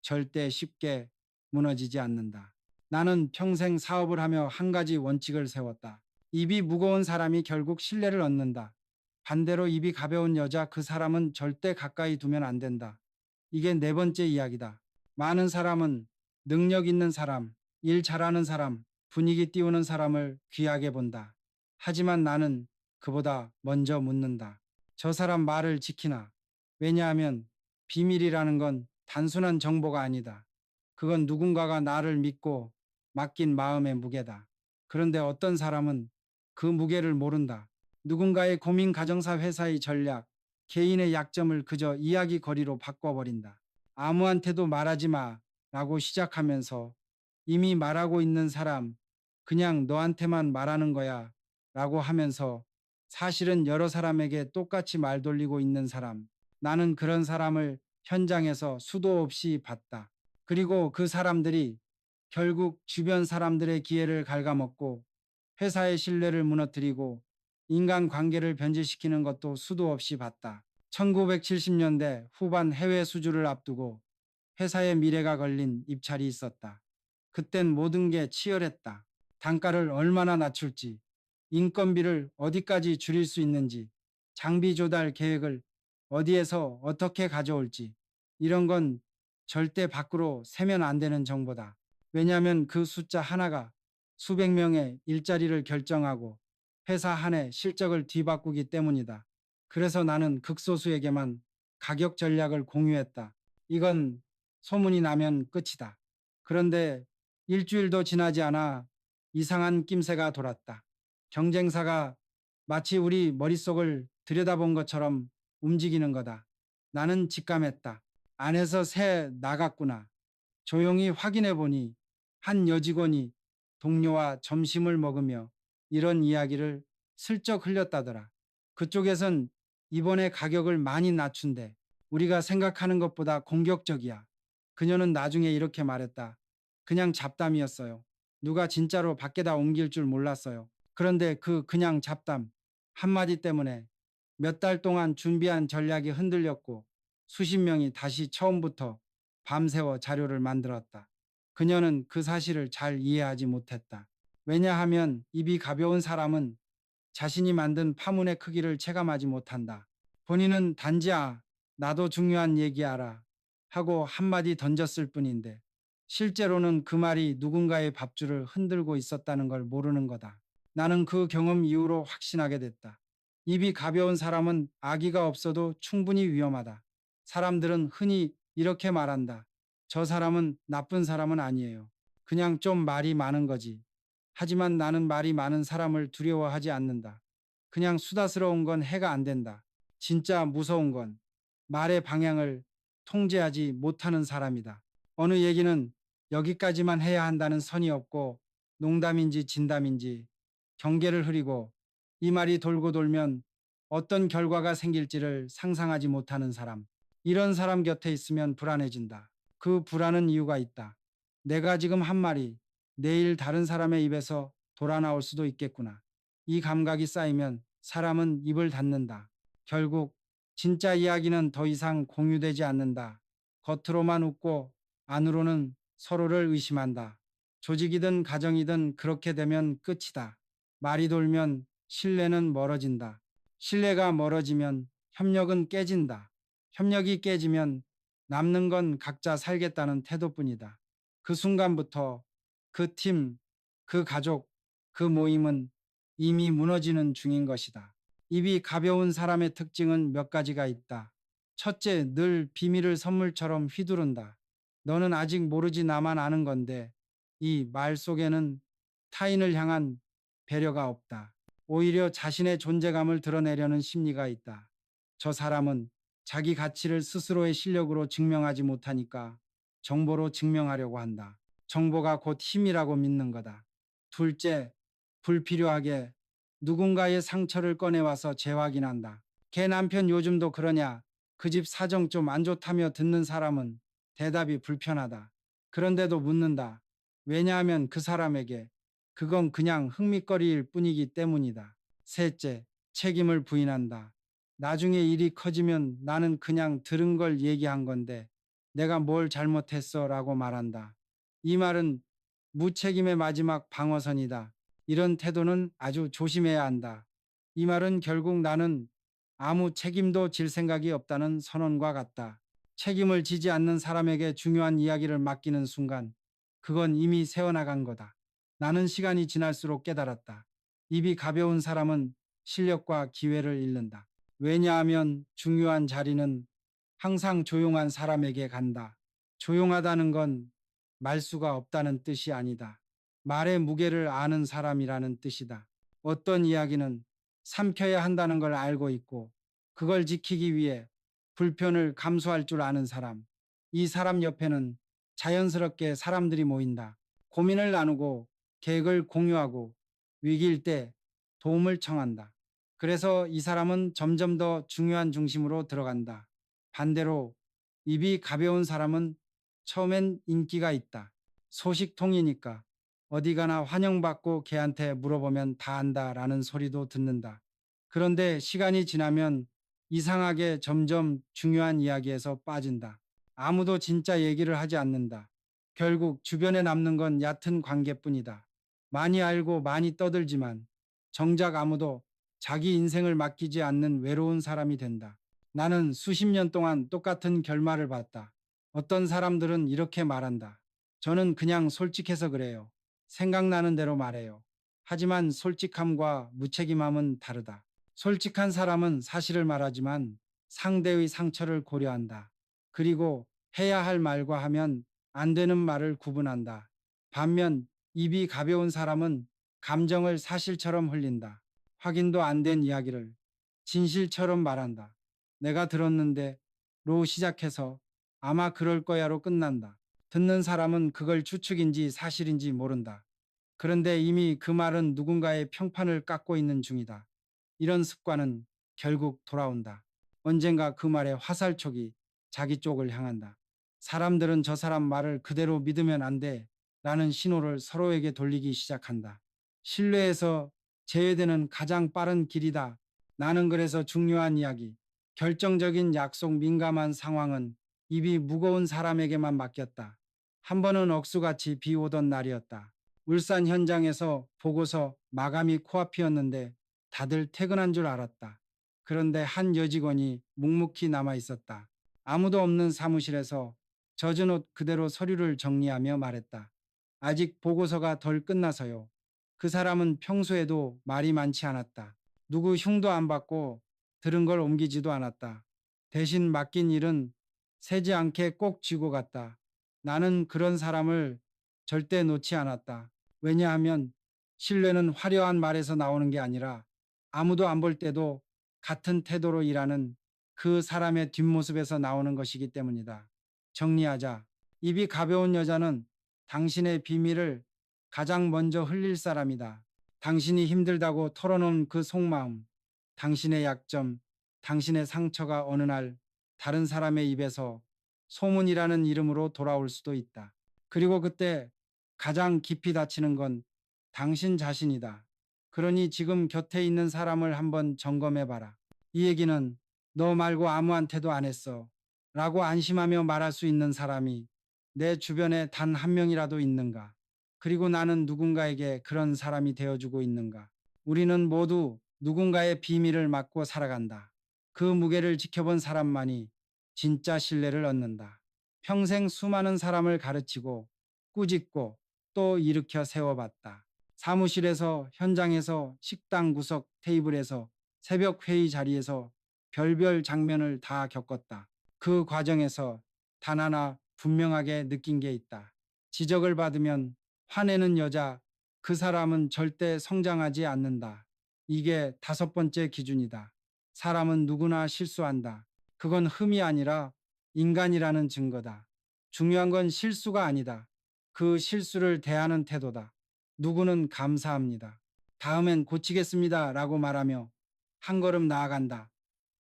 절대 쉽게 무너지지 않는다. 나는 평생 사업을 하며 한 가지 원칙을 세웠다. 입이 무거운 사람이 결국 신뢰를 얻는다. 반대로 입이 가벼운 여자, 그 사람은 절대 가까이 두면 안 된다. 이게 네 번째 이야기다. 많은 사람은 능력 있는 사람, 일 잘하는 사람, 분위기 띄우는 사람을 귀하게 본다. 하지만 나는 그보다 먼저 묻는다. 저 사람 말을 지키나? 왜냐하면 비밀이라는 건 단순한 정보가 아니다. 그건 누군가가 나를 믿고 맡긴 마음의 무게다. 그런데 어떤 사람은 그 무게를 모른다. 누군가의 고민 가정사 회사의 전략, 개인의 약점을 그저 이야기거리로 바꿔버린다. 아무한테도 말하지 마 라고 시작하면서 이미 말하고 있는 사람, 그냥 너한테만 말하는 거야 라고 하면서 사실은 여러 사람에게 똑같이 말 돌리고 있는 사람. 나는 그런 사람을 현장에서 수도 없이 봤다. 그리고 그 사람들이 결국 주변 사람들의 기회를 갉아먹고 회사의 신뢰를 무너뜨리고 인간관계를 변질시키는 것도 수도 없이 봤다. 1970년대 후반 해외 수주를 앞두고 회사의 미래가 걸린 입찰이 있었다. 그땐 모든 게 치열했다. 단가를 얼마나 낮출지, 인건비를 어디까지 줄일 수 있는지, 장비 조달 계획을 어디에서 어떻게 가져올지, 이런 건 절대 밖으로 새면 안 되는 정보다. 왜냐하면 그 숫자 하나가 수백 명의 일자리를 결정하고 회사 한 해 실적을 뒤바꾸기 때문이다. 그래서 나는 극소수에게만 가격 전략을 공유했다. 이건 소문이 나면 끝이다. 그런데 일주일도 지나지 않아 이상한 낌새가 돌았다. 경쟁사가 마치 우리 머릿속을 들여다본 것처럼 움직이는 거다. 나는 직감했다. 안에서 새 나갔구나. 조용히 확인해 보니 한 여직원이 동료와 점심을 먹으며 이런 이야기를 슬쩍 흘렸다더라. 그쪽에선 이번에 가격을 많이 낮춘대. 우리가 생각하는 것보다 공격적이야. 그녀는 나중에 이렇게 말했다. 그냥 잡담이었어요. 누가 진짜로 밖에다 옮길 줄 몰랐어요. 그런데 그냥 잡담 한마디 때문에 몇 달 동안 준비한 전략이 흔들렸고 수십 명이 다시 처음부터 밤새워 자료를 만들었다. 그녀는 그 사실을 잘 이해하지 못했다. 왜냐하면 입이 가벼운 사람은 자신이 만든 파문의 크기를 체감하지 못한다. 본인은 단지 나도 중요한 얘기 알아 하고 한마디 던졌을 뿐인데 실제로는 그 말이 누군가의 밥줄을 흔들고 있었다는 걸 모르는 거다. 나는 그 경험 이후로 확신하게 됐다. 입이 가벼운 사람은 아기가 없어도 충분히 위험하다. 사람들은 흔히 이렇게 말한다. 저 사람은 나쁜 사람은 아니에요. 그냥 좀 말이 많은 거지. 하지만 나는 말이 많은 사람을 두려워하지 않는다. 그냥 수다스러운 건 해가 안 된다. 진짜 무서운 건 말의 방향을 통제하지 못하는 사람이다. 어느 얘기는 여기까지만 해야 한다는 선이 없고 농담인지 진담인지 경계를 흐리고 이 말이 돌고 돌면 어떤 결과가 생길지를 상상하지 못하는 사람. 이런 사람 곁에 있으면 불안해진다. 그 불안은 이유가 있다. 내가 지금 한 말이 내일 다른 사람의 입에서 돌아 나올 수도 있겠구나. 이 감각이 쌓이면 사람은 입을 닫는다. 결국 진짜 이야기는 더 이상 공유되지 않는다. 겉으로만 웃고 안으로는 서로를 의심한다. 조직이든 가정이든 그렇게 되면 끝이다. 말이 돌면 신뢰는 멀어진다. 신뢰가 멀어지면 협력은 깨진다. 협력이 깨지면 남는 건 각자 살겠다는 태도뿐이다. 그 순간부터 그 팀, 그 가족, 그 모임은 이미 무너지는 중인 것이다. 입이 가벼운 사람의 특징은 몇 가지가 있다. 첫째, 늘 비밀을 선물처럼 휘두른다. 너는 아직 모르지 나만 아는 건데 이 말 속에는 타인을 향한 배려가 없다. 오히려 자신의 존재감을 드러내려는 심리가 있다. 저 사람은 자기 가치를 스스로의 실력으로 증명하지 못하니까 정보로 증명하려고 한다. 정보가 곧 힘이라고 믿는 거다. 둘째, 불필요하게 누군가의 상처를 꺼내와서 재확인한다. 걔 남편 요즘도 그러냐? 그 집 사정 좀 안 좋다며 듣는 사람은 대답이 불편하다. 그런데도 묻는다. 왜냐하면 그 사람에게 그건 그냥 흥미거리일 뿐이기 때문이다. 셋째, 책임을 부인한다. 나중에 일이 커지면 나는 그냥 들은 걸 얘기한 건데 내가 뭘 잘못했어 라고 말한다. 이 말은 무책임의 마지막 방어선이다. 이런 태도는 아주 조심해야 한다. 이 말은 결국 나는 아무 책임도 질 생각이 없다는 선언과 같다. 책임을 지지 않는 사람에게 중요한 이야기를 맡기는 순간 그건 이미 새어나간 거다. 나는 시간이 지날수록 깨달았다. 입이 가벼운 사람은 실력과 기회를 잃는다. 왜냐하면 중요한 자리는 항상 조용한 사람에게 간다. 조용하다는 건 말수가 없다는 뜻이 아니다. 말의 무게를 아는 사람이라는 뜻이다. 어떤 이야기는 삼켜야 한다는 걸 알고 있고 그걸 지키기 위해 불편을 감수할 줄 아는 사람. 이 사람 옆에는 자연스럽게 사람들이 모인다. 고민을 나누고 계획을 공유하고 위기일 때 도움을 청한다. 그래서 이 사람은 점점 더 중요한 중심으로 들어간다. 반대로 입이 가벼운 사람은 처음엔 인기가 있다. 소식통이니까 어디 가나 환영받고 걔한테 물어보면 다 안다라는 소리도 듣는다. 그런데 시간이 지나면 이상하게 점점 중요한 이야기에서 빠진다. 아무도 진짜 얘기를 하지 않는다. 결국 주변에 남는 건 얕은 관계뿐이다. 많이 알고 많이 떠들지만 정작 아무도 자기 인생을 맡기지 않는 외로운 사람이 된다. 나는 수십 년 동안 똑같은 결말을 봤다. 어떤 사람들은 이렇게 말한다. 저는 그냥 솔직해서 그래요. 생각나는 대로 말해요. 하지만 솔직함과 무책임함은 다르다. 솔직한 사람은 사실을 말하지만 상대의 상처를 고려한다. 그리고 해야 할 말과 하면 안 되는 말을 구분한다. 반면 입이 가벼운 사람은 감정을 사실처럼 흘린다. 확인도 안 된 이야기를 진실처럼 말한다. 내가 들었는데 로 시작해서 아마 그럴 거야로 끝난다. 듣는 사람은 그걸 추측인지 사실인지 모른다. 그런데 이미 그 말은 누군가의 평판을 깎고 있는 중이다. 이런 습관은 결국 돌아온다. 언젠가 그 말의 화살촉이 자기 쪽을 향한다. 사람들은 저 사람 말을 그대로 믿으면 안 돼. 라는 신호를 서로에게 돌리기 시작한다. 신뢰에서 제외되는 가장 빠른 길이다. 나는 그래서 중요한 이야기, 결정적인 약속, 민감한 상황은 입이 무거운 사람에게만 맡겼다. 한 번은 억수같이 비 오던 날이었다. 울산 현장에서 보고서 마감이 코앞이었는데 다들 퇴근한 줄 알았다. 그런데 한 여직원이 묵묵히 남아 있었다. 아무도 없는 사무실에서 젖은 옷 그대로 서류를 정리하며 말했다. 아직 보고서가 덜 끝나서요. 그 사람은 평소에도 말이 많지 않았다. 누구 흉도 안 받고 들은 걸 옮기지도 않았다. 대신 맡긴 일은 세지 않게 꼭 쥐고 갔다. 나는 그런 사람을 절대 놓지 않았다. 왜냐하면 신뢰는 화려한 말에서 나오는 게 아니라 아무도 안 볼 때도 같은 태도로 일하는 그 사람의 뒷모습에서 나오는 것이기 때문이다. 정리하자. 입이 가벼운 여자는 당신의 비밀을 가장 먼저 흘릴 사람이다. 당신이 힘들다고 털어놓은 그 속마음, 당신의 약점, 당신의 상처가 어느 날 다른 사람의 입에서 소문이라는 이름으로 돌아올 수도 있다. 그리고 그때 가장 깊이 다치는 건 당신 자신이다. 그러니 지금 곁에 있는 사람을 한번 점검해봐라. 이 얘기는 너 말고 아무한테도 안 했어. 라고 안심하며 말할 수 있는 사람이 내 주변에 단 한 명이라도 있는가? 그리고 나는 누군가에게 그런 사람이 되어주고 있는가? 우리는 모두 누군가의 비밀을 맡고 살아간다. 그 무게를 지켜본 사람만이 진짜 신뢰를 얻는다. 평생 수많은 사람을 가르치고 꾸짖고 또 일으켜 세워봤다. 사무실에서, 현장에서, 식당 구석 테이블에서, 새벽 회의 자리에서 별별 장면을 다 겪었다. 그 과정에서 단 하나 분명하게 느낀 게 있다. 지적을 받으면 화내는 여자, 그 사람은 절대 성장하지 않는다. 이게 다섯 번째 기준이다. 사람은 누구나 실수한다. 그건 흠이 아니라 인간이라는 증거다. 중요한 건 실수가 아니다. 그 실수를 대하는 태도다. 누구는 감사합니다. 다음엔 고치겠습니다. 라고 말하며 한 걸음 나아간다.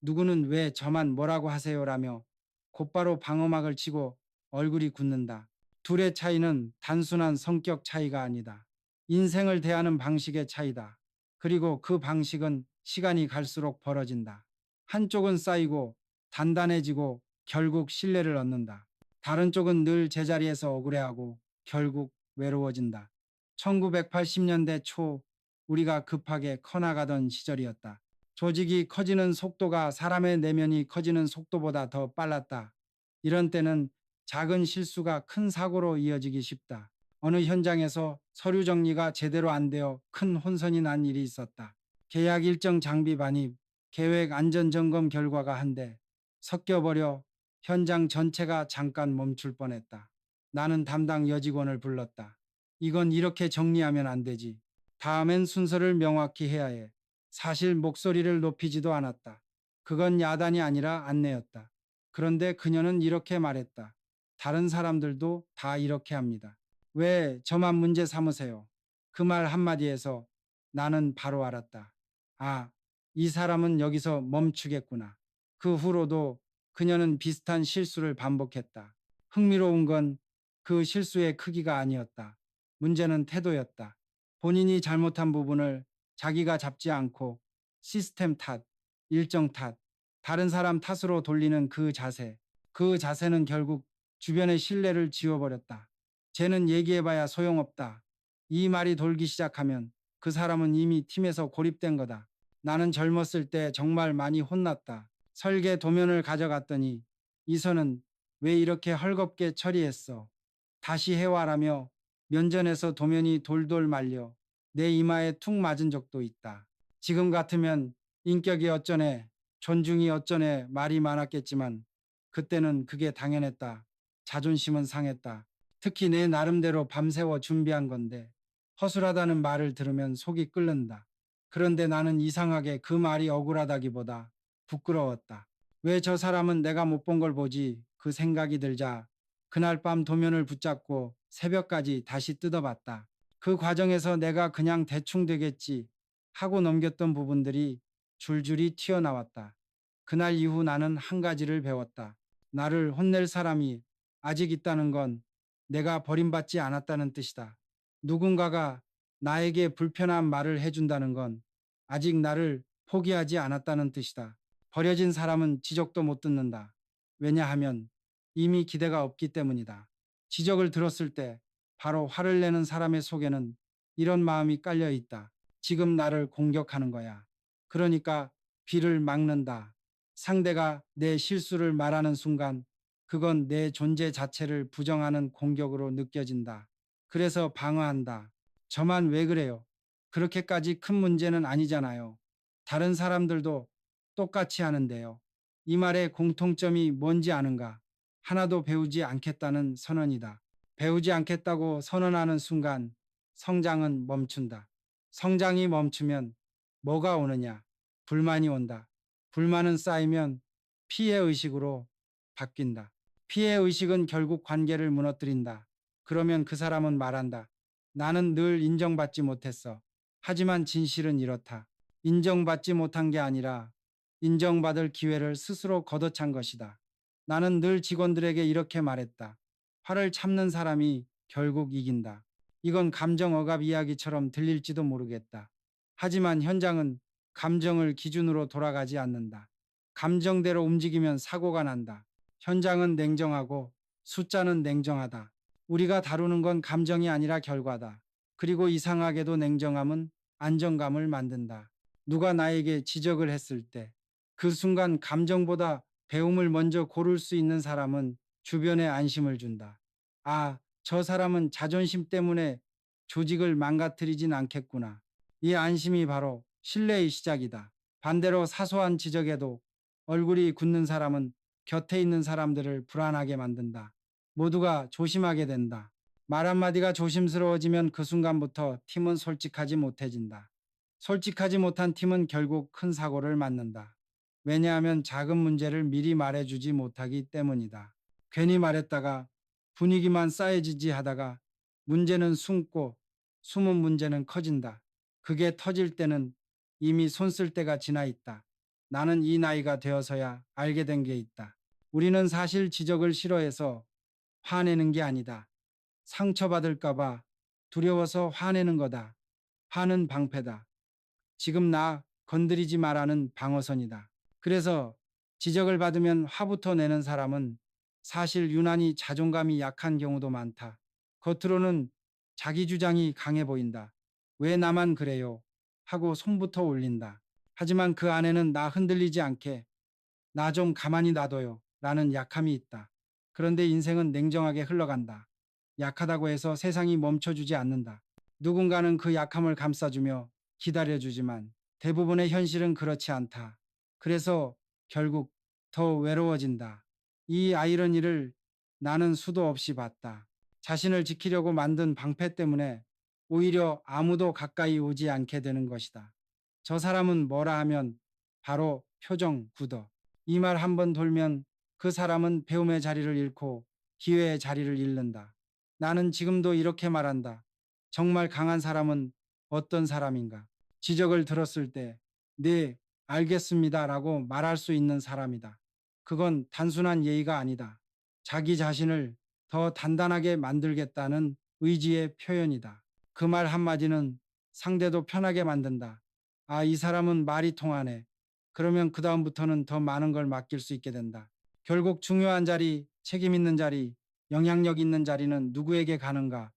누구는 왜 저만 뭐라고 하세요? 라며 곧바로 방어막을 치고 얼굴이 굳는다. 둘의 차이는 단순한 성격 차이가 아니다. 인생을 대하는 방식의 차이다. 그리고 그 방식은 시간이 갈수록 벌어진다. 한쪽은 쌓이고 단단해지고 결국 신뢰를 얻는다. 다른 쪽은 늘 제자리에서 억울해하고 결국 외로워진다. 1980년대 초 우리가 급하게 커나가던 시절이었다. 조직이 커지는 속도가 사람의 내면이 커지는 속도보다 더 빨랐다. 이런 때는 작은 실수가 큰 사고로 이어지기 쉽다. 어느 현장에서 서류 정리가 제대로 안 되어 큰 혼선이 난 일이 있었다. 계약 일정 장비 반입, 계획 안전 점검 결과가 한데 섞여버려 현장 전체가 잠깐 멈출 뻔했다. 나는 담당 여직원을 불렀다. 이건 이렇게 정리하면 안 되지. 다음엔 순서를 명확히 해야 해. 사실 목소리를 높이지도 않았다. 그건 야단이 아니라 안내였다. 그런데 그녀는 이렇게 말했다. 다른 사람들도 다 이렇게 합니다. 왜 저만 문제 삼으세요? 그 말 한마디에서 나는 바로 알았다. 아, 이 사람은 여기서 멈추겠구나. 그 후로도 그녀는 비슷한 실수를 반복했다. 흥미로운 건 그 실수의 크기가 아니었다. 문제는 태도였다. 본인이 잘못한 부분을 자기가 잡지 않고 시스템 탓, 일정 탓, 다른 사람 탓으로 돌리는 그 자세. 그 자세는 결국 주변의 신뢰를 지워버렸다. 쟤는 얘기해봐야 소용없다. 이 말이 돌기 시작하면 그 사람은 이미 팀에서 고립된 거다. 나는 젊었을 때 정말 많이 혼났다. 설계 도면을 가져갔더니 이선은 왜 이렇게 헐겁게 처리했어? 다시 해와라며 면전에서 도면이 돌돌 말려 내 이마에 툭 맞은 적도 있다. 지금 같으면 인격이 어쩌네, 존중이 어쩌네 말이 많았겠지만 그때는 그게 당연했다. 자존심은 상했다. 특히 내 나름대로 밤새워 준비한 건데 허술하다는 말을 들으면 속이 끓는다. 그런데 나는 이상하게 그 말이 억울하다기보다 부끄러웠다. 왜 저 사람은 내가 못 본 걸 보지? 그 생각이 들자 그날 밤 도면을 붙잡고 새벽까지 다시 뜯어봤다. 그 과정에서 내가 그냥 대충 되겠지 하고 넘겼던 부분들이 줄줄이 튀어나왔다. 그날 이후 나는 한 가지를 배웠다. 나를 혼낼 사람이 아직 있다는 건 내가 버림받지 않았다는 뜻이다. 누군가가 나에게 불편한 말을 해준다는 건 아직 나를 포기하지 않았다는 뜻이다. 버려진 사람은 지적도 못 듣는다. 왜냐하면 이미 기대가 없기 때문이다. 지적을 들었을 때 바로 화를 내는 사람의 속에는 이런 마음이 깔려 있다. 지금 나를 공격하는 거야. 그러니까 귀를 막는다. 상대가 내 실수를 말하는 순간 그건 내 존재 자체를 부정하는 공격으로 느껴진다. 그래서 방어한다. 저만 왜 그래요? 그렇게까지 큰 문제는 아니잖아요. 다른 사람들도 똑같이 하는데요. 이 말의 공통점이 뭔지 아는가? 하나도 배우지 않겠다는 선언이다. 배우지 않겠다고 선언하는 순간 성장은 멈춘다. 성장이 멈추면 뭐가 오느냐? 불만이 온다. 불만은 쌓이면 피해의식으로 바뀐다. 피해의식은 결국 관계를 무너뜨린다. 그러면 그 사람은 말한다. 나는 늘 인정받지 못했어. 하지만 진실은 이렇다. 인정받지 못한 게 아니라 인정받을 기회를 스스로 걷어찬 것이다. 나는 늘 직원들에게 이렇게 말했다. 화를 참는 사람이 결국 이긴다. 이건 감정 억압 이야기처럼 들릴지도 모르겠다. 하지만 현장은 감정을 기준으로 돌아가지 않는다. 감정대로 움직이면 사고가 난다. 현장은 냉정하고 숫자는 냉정하다. 우리가 다루는 건 감정이 아니라 결과다. 그리고 이상하게도 냉정함은 안정감을 만든다. 누가 나에게 지적을 했을 때 그 순간 감정보다 배움을 먼저 고를 수 있는 사람은 주변에 안심을 준다. 아, 저 사람은 자존심 때문에 조직을 망가뜨리진 않겠구나. 이 안심이 바로 신뢰의 시작이다. 반대로 사소한 지적에도 얼굴이 굳는 사람은 곁에 있는 사람들을 불안하게 만든다. 모두가 조심하게 된다. 말 한마디가 조심스러워지면 그 순간부터 팀은 솔직하지 못해진다. 솔직하지 못한 팀은 결국 큰 사고를 맞는다. 왜냐하면 작은 문제를 미리 말해주지 못하기 때문이다. 괜히 말했다가 분위기만 싸해지지 하다가 문제는 숨고 숨은 문제는 커진다. 그게 터질 때는 이미 손 쓸 때가 지나 있다. 나는 이 나이가 되어서야 알게 된 게 있다. 우리는 사실 지적을 싫어해서 화내는 게 아니다. 상처받을까봐 두려워서 화내는 거다. 화는 방패다. 지금 나 건드리지 말라는 방어선이다. 그래서 지적을 받으면 화부터 내는 사람은 사실 유난히 자존감이 약한 경우도 많다. 겉으로는 자기 주장이 강해 보인다. 왜 나만 그래요? 하고 손부터 올린다. 하지만 그 안에는 나 흔들리지 않게 나 좀 가만히 놔둬요 라는 약함이 있다. 그런데 인생은 냉정하게 흘러간다. 약하다고 해서 세상이 멈춰주지 않는다. 누군가는 그 약함을 감싸주며 기다려주지만 대부분의 현실은 그렇지 않다. 그래서 결국 더 외로워진다. 이 아이러니를 나는 수도 없이 봤다. 자신을 지키려고 만든 방패 때문에 오히려 아무도 가까이 오지 않게 되는 것이다. 저 사람은 뭐라 하면 바로 표정 굳어. 이 말 한 번 돌면 그 사람은 배움의 자리를 잃고 기회의 자리를 잃는다. 나는 지금도 이렇게 말한다. 정말 강한 사람은 어떤 사람인가? 지적을 들었을 때, 네, 알겠습니다 라고 말할 수 있는 사람이다. 그건 단순한 예의가 아니다. 자기 자신을 더 단단하게 만들겠다는 의지의 표현이다. 그 말 한마디는 상대도 편하게 만든다. 아, 이 사람은 말이 통하네. 그러면 그다음부터는 더 많은 걸 맡길 수 있게 된다. 결국 중요한 자리, 책임 있는 자리, 영향력 있는 자리는 누구에게 가는가?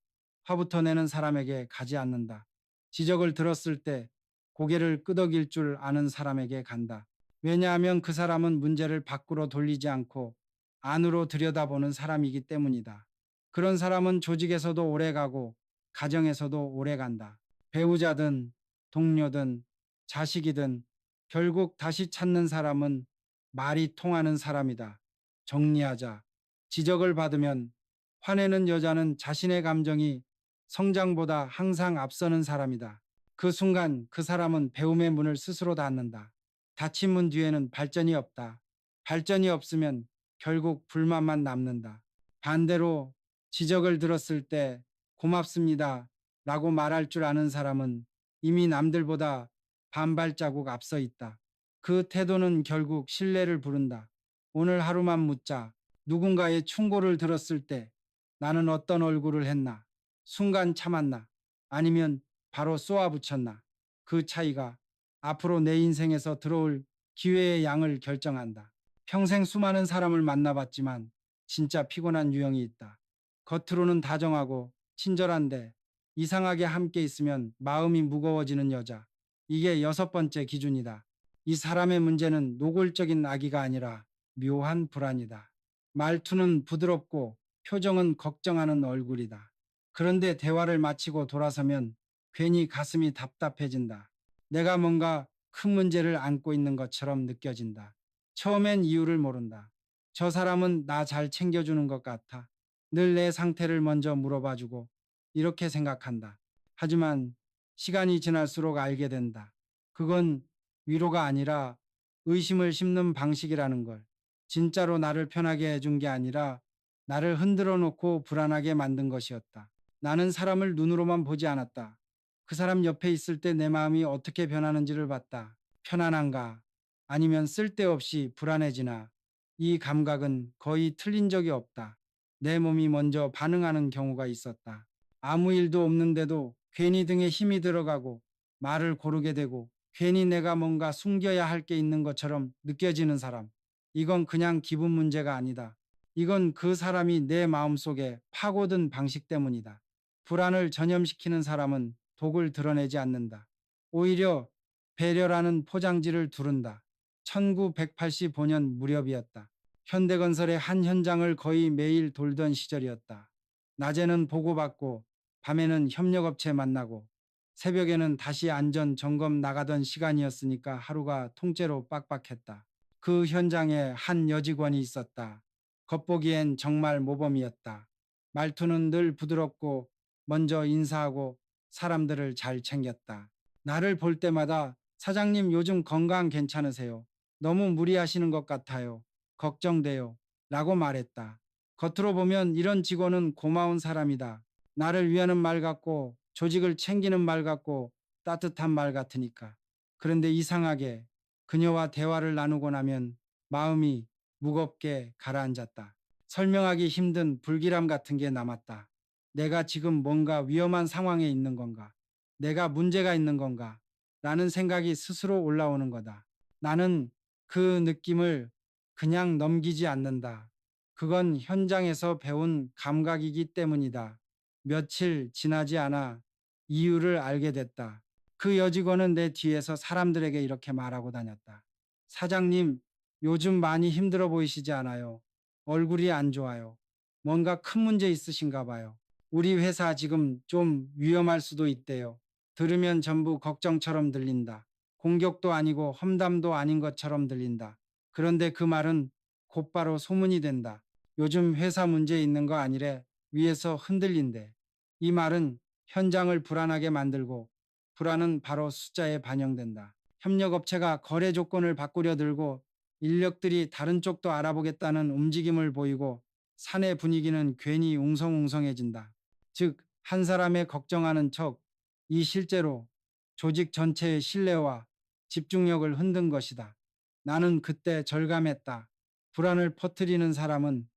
화부터 내는 사람에게 가지 않는다. 지적을 들었을 때 고개를 끄덕일 줄 아는 사람에게 간다. 왜냐하면 그 사람은 문제를 밖으로 돌리지 않고 안으로 들여다보는 사람이기 때문이다. 그런 사람은 조직에서도 오래 가고 가정에서도 오래 간다. 배우자든 동료든 자식이든 결국 다시 찾는 사람은 말이 통하는 사람이다. 정리하자. 지적을 받으면 화내는 여자는 자신의 감정이 성장보다 항상 앞서는 사람이다. 그 순간 그 사람은 배움의 문을 스스로 닫는다. 닫힌 문 뒤에는 발전이 없다. 발전이 없으면 결국 불만만 남는다. 반대로 지적을 들었을 때 고맙습니다 라고 말할 줄 아는 사람은 이미 남들보다 반발자국 앞서 있다. 그 태도는 결국 신뢰를 부른다. 오늘 하루만 묻자. 누군가의 충고를 들었을 때 나는 어떤 얼굴을 했나? 순간 참았나? 아니면 바로 쏘아붙였나? 그 차이가 앞으로 내 인생에서 들어올 기회의 양을 결정한다. 평생 수많은 사람을 만나봤지만 진짜 피곤한 유형이 있다. 겉으로는 다정하고 친절한데 이상하게 함께 있으면 마음이 무거워지는 여자. 이게 여섯 번째 기준이다. 이 사람의 문제는 노골적인 악의가 아니라 묘한 불안이다. 말투는 부드럽고 표정은 걱정하는 얼굴이다. 그런데 대화를 마치고 돌아서면 괜히 가슴이 답답해진다. 내가 뭔가 큰 문제를 안고 있는 것처럼 느껴진다. 처음엔 이유를 모른다. 저 사람은 나 잘 챙겨주는 것 같아. 늘 내 상태를 먼저 물어봐주고 이렇게 생각한다. 하지만 시간이 지날수록 알게 된다. 그건 위로가 아니라 의심을 심는 방식이라는 걸. 진짜로 나를 편하게 해준 게 아니라 나를 흔들어 놓고 불안하게 만든 것이었다. 나는 사람을 눈으로만 보지 않았다. 그 사람 옆에 있을 때 내 마음이 어떻게 변하는지를 봤다. 편안한가? 아니면 쓸데없이 불안해지나? 이 감각은 거의 틀린 적이 없다. 내 몸이 먼저 반응하는 경우가 있었다. 아무 일도 없는데도 괜히 등에 힘이 들어가고 말을 고르게 되고 괜히 내가 뭔가 숨겨야 할 게 있는 것처럼 느껴지는 사람. 이건 그냥 기분 문제가 아니다. 이건 그 사람이 내 마음속에 파고든 방식 때문이다. 불안을 전염시키는 사람은 독을 드러내지 않는다. 오히려 배려라는 포장지를 두른다. 1985년 무렵이었다. 현대건설의 한 현장을 거의 매일 돌던 시절이었다. 낮에는 보고받고 밤에는 협력업체 만나고 새벽에는 다시 안전 점검 나가던 시간이었으니까 하루가 통째로 빡빡했다. 그 현장에 한 여직원이 있었다. 겉보기엔 정말 모범이었다. 말투는 늘 부드럽고 먼저 인사하고 사람들을 잘 챙겼다. 나를 볼 때마다 사장님 요즘 건강 괜찮으세요? 너무 무리하시는 것 같아요. 걱정돼요. 라고 말했다. 겉으로 보면 이런 직원은 고마운 사람이다. 나를 위하는 말 같고 조직을 챙기는 말 같고 따뜻한 말 같으니까. 그런데 이상하게 그녀와 대화를 나누고 나면 마음이 무겁게 가라앉았다. 설명하기 힘든 불길함 같은 게 남았다. 내가 지금 뭔가 위험한 상황에 있는 건가? 내가 문제가 있는 건가? 라는 생각이 스스로 올라오는 거다. 나는 그 느낌을 그냥 넘기지 않는다. 그건 현장에서 배운 감각이기 때문이다. 며칠 지나지 않아 이유를 알게 됐다. 그 여직원은 내 뒤에서 사람들에게 이렇게 말하고 다녔다. 사장님, 요즘 많이 힘들어 보이시지 않아요? 얼굴이 안 좋아요. 뭔가 큰 문제 있으신가 봐요. 우리 회사 지금 좀 위험할 수도 있대요. 들으면 전부 걱정처럼 들린다. 공격도 아니고 험담도 아닌 것처럼 들린다. 그런데 그 말은 곧바로 소문이 된다. 요즘 회사 문제 있는 거 아니래. 위에서 흔들린대. 이 말은 현장을 불안하게 만들고 불안은 바로 숫자에 반영된다. 협력업체가 거래 조건을 바꾸려 들고 인력들이 다른 쪽도 알아보겠다는 움직임을 보이고 사내 분위기는 괜히 웅성웅성해진다. 즉, 한 사람의 걱정하는 척, 이 실제로 조직 전체의 신뢰와 집중력을 흔든 것이다. 나는 그때 절감했다. 불안을 퍼뜨리는 사람은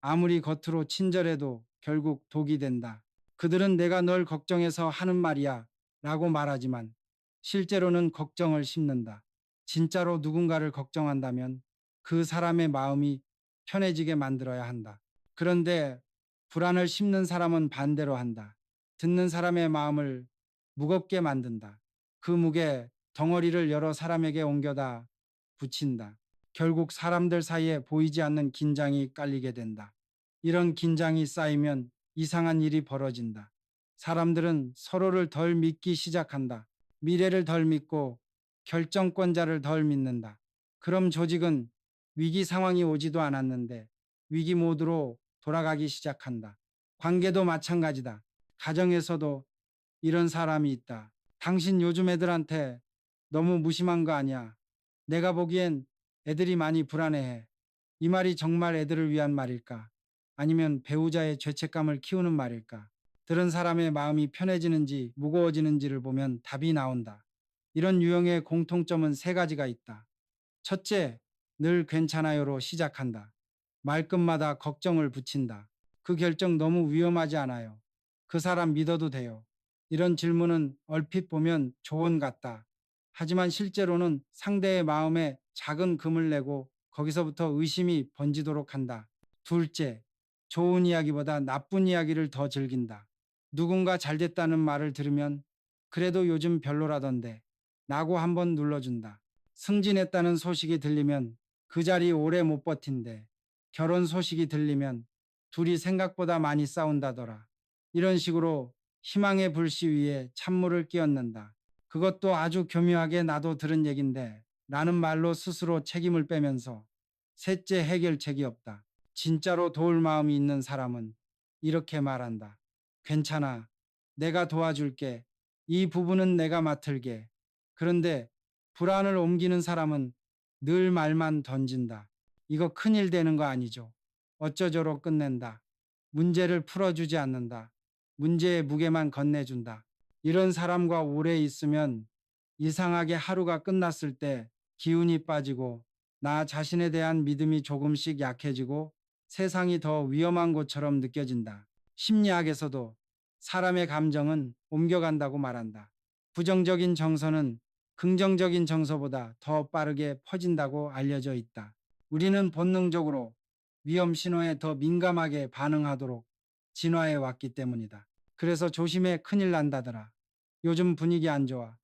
아무리 겉으로 친절해도 결국 독이 된다. 그들은 내가 널 걱정해서 하는 말이야 라고 말하지만 실제로는 걱정을 심는다. 진짜로 누군가를 걱정한다면 그 사람의 마음이 편해지게 만들어야 한다. 그런데 불안을 심는 사람은 반대로 한다. 듣는 사람의 마음을 무겁게 만든다. 그 무게 덩어리를 여러 사람에게 옮겨다 붙인다. 결국 사람들 사이에 보이지 않는 긴장이 깔리게 된다. 이런 긴장이 쌓이면 이상한 일이 벌어진다. 사람들은 서로를 덜 믿기 시작한다. 미래를 덜 믿고 결정권자를 덜 믿는다. 그럼 조직은 위기 상황이 오지도 않았는데 위기 모드로 돌아가기 시작한다. 관계도 마찬가지다. 가정에서도 이런 사람이 있다. 당신 요즘 애들한테 너무 무심한 거 아니야? 내가 보기엔 애들이 많이 불안해해. 이 말이 정말 애들을 위한 말일까? 아니면 배우자의 죄책감을 키우는 말일까? 들은 사람의 마음이 편해지는지 무거워지는지를 보면 답이 나온다. 이런 유형의 공통점은 세 가지가 있다. 첫째, 늘 괜찮아요로 시작한다. 말끝마다 걱정을 붙인다. 그 결정 너무 위험하지 않아요. 그 사람 믿어도 돼요. 이런 질문은 얼핏 보면 조언 같다. 하지만 실제로는 상대의 마음에 작은 금을 내고 거기서부터 의심이 번지도록 한다. 둘째, 좋은 이야기보다 나쁜 이야기를 더 즐긴다. 누군가 잘 됐다는 말을 들으면 그래도 요즘 별로라던데 라고 한번 눌러준다. 승진했다는 소식이 들리면 그 자리 오래 못 버틴대. 결혼 소식이 들리면 둘이 생각보다 많이 싸운다더라. 이런 식으로 희망의 불씨 위에 찬물을 끼얹는다. 그것도 아주 교묘하게 나도 들은 얘긴데 라는 말로 스스로 책임을 빼면서 셋째 해결책이 없다. 진짜로 도울 마음이 있는 사람은 이렇게 말한다. 괜찮아. 내가 도와줄게. 이 부분은 내가 맡을게. 그런데 불안을 옮기는 사람은 늘 말만 던진다. 이거 큰일 되는 거 아니죠? 어쩌저로 끝낸다. 문제를 풀어주지 않는다. 문제의 무게만 건네준다. 이런 사람과 오래 있으면 이상하게 하루가 끝났을 때 기운이 빠지고 나 자신에 대한 믿음이 조금씩 약해지고 세상이 더 위험한 곳처럼 느껴진다. 심리학에서도 사람의 감정은 옮겨간다고 말한다. 부정적인 정서는 긍정적인 정서보다 더 빠르게 퍼진다고 알려져 있다. 우리는 본능적으로 위험 신호에 더 민감하게 반응하도록 진화해 왔기 때문이다. 그래서 조심해 큰일 난다더라. 요즘 분위기 안 좋아.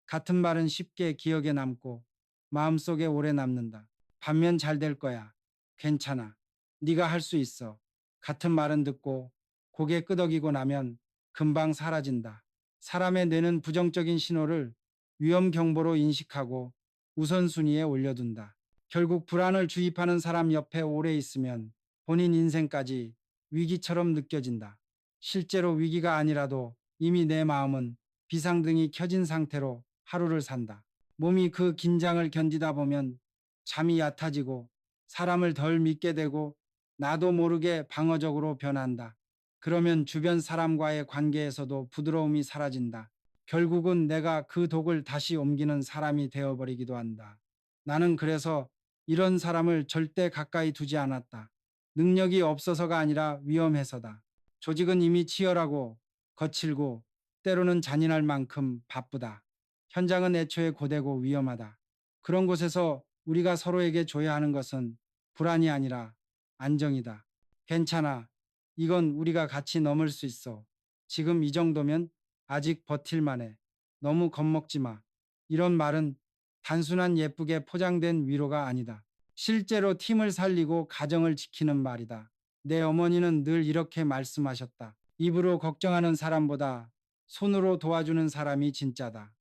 같은 말은 쉽게 기억에 남고 마음속에 오래 남는다. 반면 잘 될 거야. 괜찮아. 네가 할 수 있어. 같은 말은 듣고 고개 끄덕이고 나면 금방 사라진다. 사람의 뇌는 부정적인 신호를 위험 경보로 인식하고 우선순위에 올려둔다. 결국 불안을 주입하는 사람 옆에 오래 있으면 본인 인생까지 위기처럼 느껴진다. 실제로 위기가 아니라도 이미 내 마음은 비상등이 켜진 상태로 하루를 산다. 몸이 그 긴장을 견디다 보면 잠이 얕아지고 사람을 덜 믿게 되고 나도 모르게 방어적으로 변한다. 그러면 주변 사람과의 관계에서도 부드러움이 사라진다. 결국은 내가 그 독을 다시 옮기는 사람이 되어버리기도 한다. 나는 그래서 이런 사람을 절대 가까이 두지 않았다. 능력이 없어서가 아니라 위험해서다. 조직은 이미 치열하고 거칠고 때로는 잔인할 만큼 바쁘다. 현장은 애초에 고되고 위험하다. 그런 곳에서 우리가 서로에게 줘야 하는 것은 불안이 아니라 안정이다. 괜찮아. 이건 우리가 같이 넘을 수 있어. 지금 이 정도면 아직 버틸만해. 너무 겁먹지 마. 이런 말은 단순한 예쁘게 포장된 위로가 아니다. 실제로 팀을 살리고 가정을 지키는 말이다. 내 어머니는 늘 이렇게 말씀하셨다. 입으로 걱정하는 사람보다 손으로 도와주는 사람이 진짜다.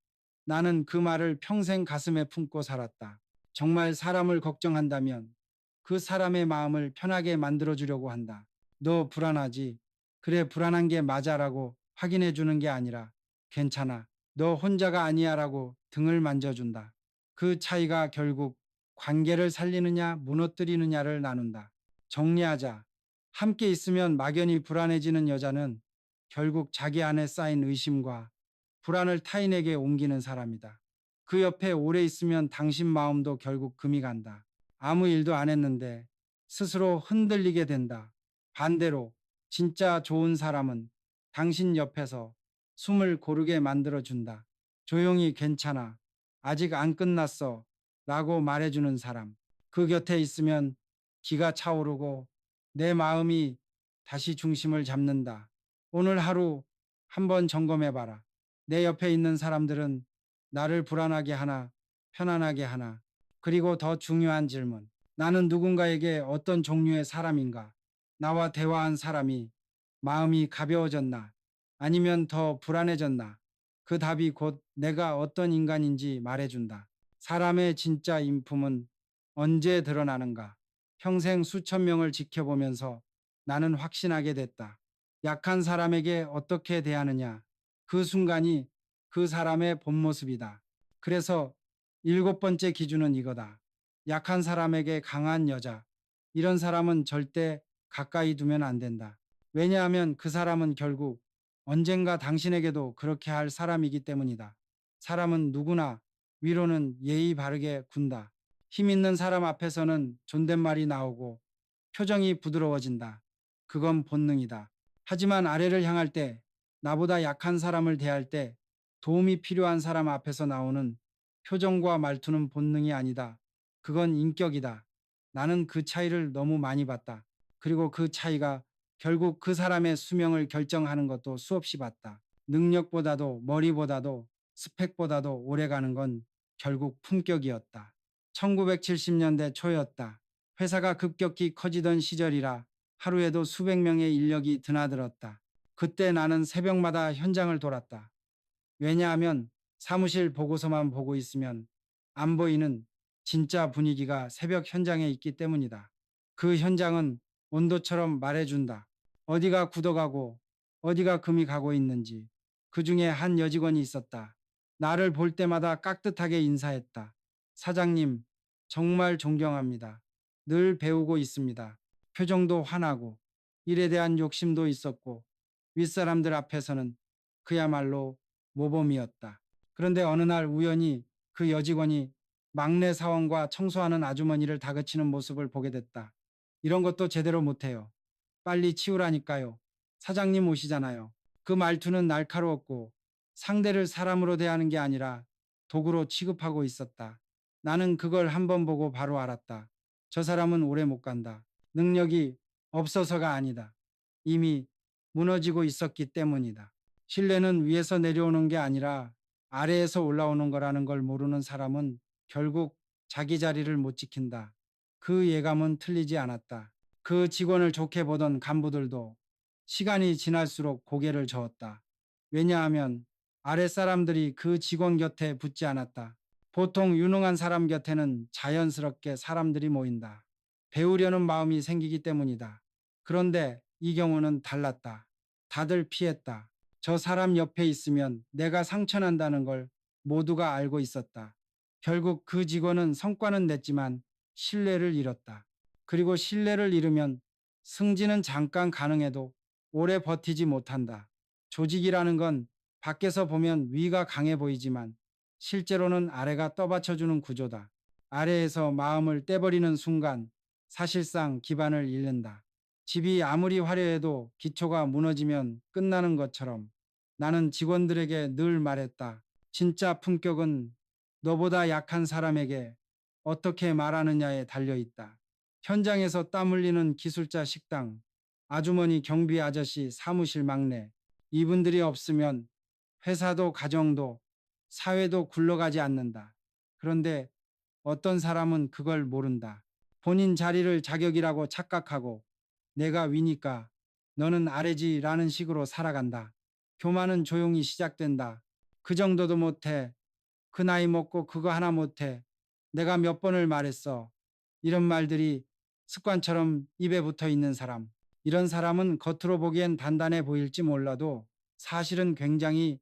나는 그 말을 평생 가슴에 품고 살았다. 정말 사람을 걱정한다면 그 사람의 마음을 편하게 만들어주려고 한다. 너 불안하지? 그래, 불안한 게 맞아라고 확인해 주는 게 아니라 괜찮아. 너 혼자가 아니야라고 등을 만져준다. 그 차이가 결국 관계를 살리느냐 무너뜨리느냐를 나눈다. 정리하자. 함께 있으면 막연히 불안해지는 여자는 결국 자기 안에 쌓인 의심과 불안을 타인에게 옮기는 사람이다. 그 옆에 오래 있으면 당신 마음도 결국 금이 간다. 아무 일도 안 했는데 스스로 흔들리게 된다. 반대로 진짜 좋은 사람은 당신 옆에서 숨을 고르게 만들어준다. 조용히 괜찮아. 아직 안 끝났어. 라고 말해주는 사람. 그 곁에 있으면 기가 차오르고 내 마음이 다시 중심을 잡는다. 오늘 하루 한번 점검해봐라. 내 옆에 있는 사람들은 나를 불안하게 하나, 편안하게 하나. 그리고 더 중요한 질문. 나는 누군가에게 어떤 종류의 사람인가? 나와 대화한 사람이 마음이 가벼워졌나? 아니면 더 불안해졌나? 그 답이 곧 내가 어떤 인간인지 말해준다. 사람의 진짜 인품은 언제 드러나는가? 평생 수천 명을 지켜보면서 나는 확신하게 됐다. 약한 사람에게 어떻게 대하느냐? 그 순간이 그 사람의 본 모습이다. 그래서 일곱 번째 기준은 이거다. 약한 사람에게 강한 여자. 이런 사람은 절대 가까이 두면 안 된다. 왜냐하면 그 사람은 결국 언젠가 당신에게도 그렇게 할 사람이기 때문이다. 사람은 누구나 위로는 예의 바르게 군다. 힘 있는 사람 앞에서는 존댓말이 나오고 표정이 부드러워진다. 그건 본능이다. 하지만 아래를 향할 때, 나보다 약한 사람을 대할 때 도움이 필요한 사람 앞에서 나오는 표정과 말투는 본능이 아니다. 그건 인격이다. 나는 그 차이를 너무 많이 봤다. 그리고 그 차이가 결국 그 사람의 수명을 결정하는 것도 수없이 봤다. 능력보다도 머리보다도 스펙보다도 오래가는 건 결국 품격이었다. 1970년대 초였다. 회사가 급격히 커지던 시절이라 하루에도 수백 명의 인력이 드나들었다. 그때 나는 새벽마다 현장을 돌았다. 왜냐하면 사무실 보고서만 보고 있으면 안 보이는 진짜 분위기가 새벽 현장에 있기 때문이다. 그 현장은 온도처럼 말해준다. 어디가 굳어가고 어디가 금이 가고 있는지. 그 중에 한 여직원이 있었다. 나를 볼 때마다 깍듯하게 인사했다. 사장님, 정말 존경합니다. 늘 배우고 있습니다. 표정도 환하고 일에 대한 욕심도 있었고 윗사람들 앞에서는 그야말로 모범이었다. 그런데 어느 날 우연히 그 여직원이 막내 사원과 청소하는 아주머니를 다그치는 모습을 보게 됐다. 이런 것도 제대로 못해요. 빨리 치우라니까요. 사장님 오시잖아요. 그 말투는 날카로웠고 상대를 사람으로 대하는 게 아니라 도구로 취급하고 있었다. 나는 그걸 한번 보고 바로 알았다. 저 사람은 오래 못 간다. 능력이 없어서가 아니다. 이미 무너지고 있었기 때문이다. 신뢰는 위에서 내려오는 게 아니라 아래에서 올라오는 거라는 걸 모르는 사람은 결국 자기 자리를 못 지킨다. 그 예감은 틀리지 않았다. 그 직원을 좋게 보던 간부들도 시간이 지날수록 고개를 저었다. 왜냐하면 아랫사람들이 그 직원 곁에 붙지 않았다. 보통 유능한 사람 곁에는 자연스럽게 사람들이 모인다. 배우려는 마음이 생기기 때문이다. 그런데 이 경우는 달랐다. 다들 피했다. 저 사람 옆에 있으면 내가 상처난다는 걸 모두가 알고 있었다. 결국 그 직원은 성과는 냈지만 신뢰를 잃었다. 그리고 신뢰를 잃으면 승진은 잠깐 가능해도 오래 버티지 못한다. 조직이라는 건 밖에서 보면 위가 강해 보이지만 실제로는 아래가 떠받쳐주는 구조다. 아래에서 마음을 떼버리는 순간 사실상 기반을 잃는다. 집이 아무리 화려해도 기초가 무너지면 끝나는 것처럼 나는 직원들에게 늘 말했다. 진짜 품격은 너보다 약한 사람에게 어떻게 말하느냐에 달려있다. 현장에서 땀 흘리는 기술자 식당, 아주머니 경비 아저씨 사무실 막내, 이분들이 없으면 회사도 가정도 사회도 굴러가지 않는다. 그런데 어떤 사람은 그걸 모른다. 본인 자리를 자격이라고 착각하고 내가 위니까 너는 아래지라는 식으로 살아간다. 교만은 조용히 시작된다. 그 정도도 못해. 그 나이 먹고 그거 하나 못해. 내가 몇 번을 말했어. 이런 말들이 습관처럼 입에 붙어 있는 사람. 이런 사람은 겉으로 보기엔 단단해 보일지 몰라도 사실은 굉장히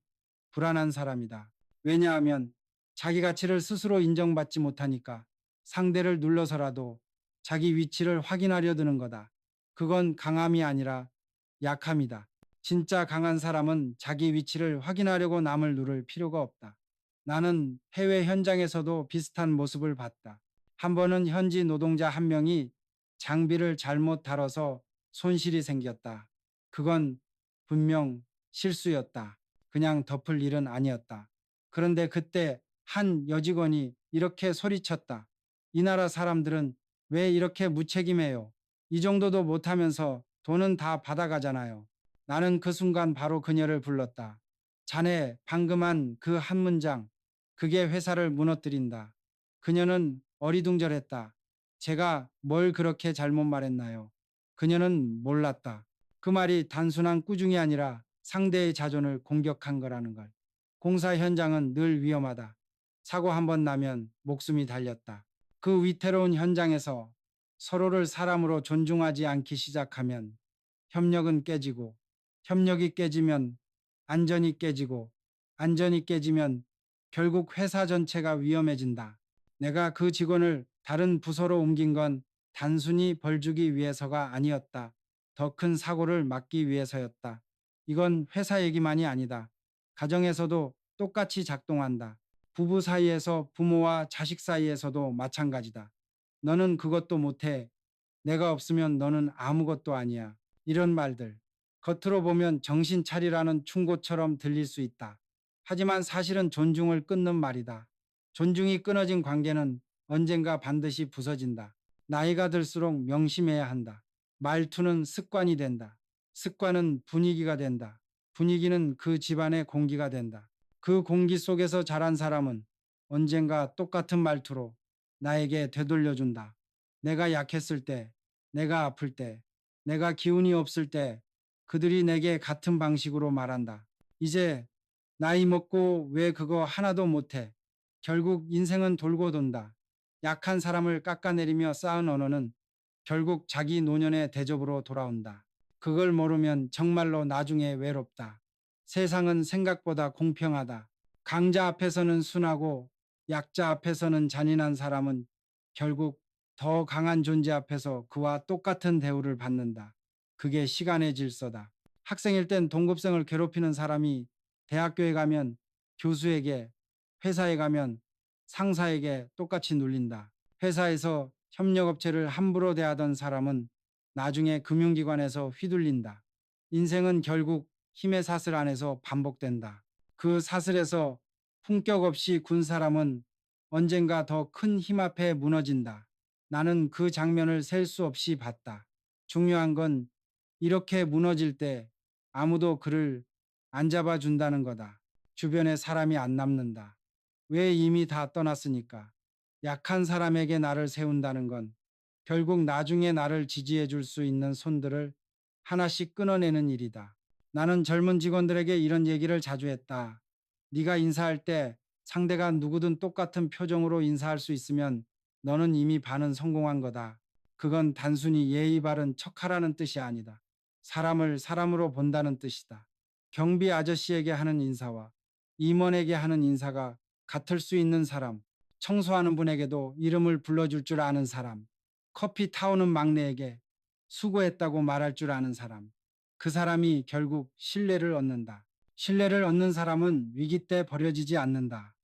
불안한 사람이다. 왜냐하면 자기 가치를 스스로 인정받지 못하니까 상대를 눌러서라도 자기 위치를 확인하려 드는 거다. 그건 강함이 아니라 약함이다. 진짜 강한 사람은 자기 위치를 확인하려고 남을 누를 필요가 없다. 나는 해외 현장에서도 비슷한 모습을 봤다. 한 번은 현지 노동자 한 명이 장비를 잘못 다뤄서 손실이 생겼다. 그건 분명 실수였다. 그냥 덮을 일은 아니었다. 그런데 그때 한 여직원이 이렇게 소리쳤다. 이 나라 사람들은 왜 이렇게 무책임해요? 이 정도도 못하면서 돈은 다 받아가잖아요. 나는 그 순간 바로 그녀를 불렀다. 자네 방금 한 그 한 문장, 그게 회사를 무너뜨린다. 그녀는 어리둥절했다. 제가 뭘 그렇게 잘못 말했나요? 그녀는 몰랐다. 그 말이 단순한 꾸중이 아니라 상대의 자존을 공격한 거라는 걸. 공사 현장은 늘 위험하다. 사고 한 번 나면 목숨이 달렸다. 그 위태로운 현장에서 서로를 사람으로 존중하지 않기 시작하면 협력은 깨지고, 협력이 깨지면 안전이 깨지고, 안전이 깨지면 결국 회사 전체가 위험해진다. 내가 그 직원을 다른 부서로 옮긴 건 단순히 벌 주기 위해서가 아니었다. 더 큰 사고를 막기 위해서였다. 이건 회사 얘기만이 아니다. 가정에서도 똑같이 작동한다. 부부 사이에서 부모와 자식 사이에서도 마찬가지다. 너는 그것도 못해. 내가 없으면 너는 아무것도 아니야. 이런 말들. 겉으로 보면 정신 차리라는 충고처럼 들릴 수 있다. 하지만 사실은 존중을 끊는 말이다. 존중이 끊어진 관계는 언젠가 반드시 부서진다. 나이가 들수록 명심해야 한다. 말투는 습관이 된다. 습관은 분위기가 된다. 분위기는 그 집안의 공기가 된다. 그 공기 속에서 자란 사람은 언젠가 똑같은 말투로 나에게 되돌려준다. 내가 약했을 때, 내가 아플 때, 내가 기운이 없을 때 그들이 내게 같은 방식으로 말한다. 이제 나이 먹고 왜 그거 하나도 못해? 결국 인생은 돌고 돈다. 약한 사람을 깎아내리며 쌓은 언어는 결국 자기 노년의 대접으로 돌아온다. 그걸 모르면 정말로 나중에 외롭다. 세상은 생각보다 공평하다. 강자 앞에서는 순하고 약자 앞에서는 잔인한 사람은 결국 더 강한 존재 앞에서 그와 똑같은 대우를 받는다. 그게 시간의 질서다. 학생일 땐 동급생을 괴롭히는 사람이 대학교에 가면 교수에게, 회사에 가면 상사에게 똑같이 눌린다. 회사에서 협력업체를 함부로 대하던 사람은 나중에 금융기관에서 휘둘린다. 인생은 결국 힘의 사슬 안에서 반복된다. 그 사슬에서 품격 없이 군 사람은 언젠가 더 큰 힘 앞에 무너진다. 나는 그 장면을 셀 수 없이 봤다. 중요한 건 이렇게 무너질 때 아무도 그를 안 잡아준다는 거다. 주변에 사람이 안 남는다. 왜 이미 다 떠났으니까. 약한 사람에게 나를 세운다는 건 결국 나중에 나를 지지해 줄 수 있는 손들을 하나씩 끊어내는 일이다. 나는 젊은 직원들에게 이런 얘기를 자주 했다. 네가 인사할 때 상대가 누구든 똑같은 표정으로 인사할 수 있으면 너는 이미 반은 성공한 거다. 그건 단순히 예의 바른 척하라는 뜻이 아니다. 사람을 사람으로 본다는 뜻이다. 경비 아저씨에게 하는 인사와 임원에게 하는 인사가 같을 수 있는 사람, 청소하는 분에게도 이름을 불러줄 줄 아는 사람, 커피 타오는 막내에게 수고했다고 말할 줄 아는 사람, 그 사람이 결국 신뢰를 얻는다. 신뢰를 얻는 사람은 위기 때 버려지지 않는다.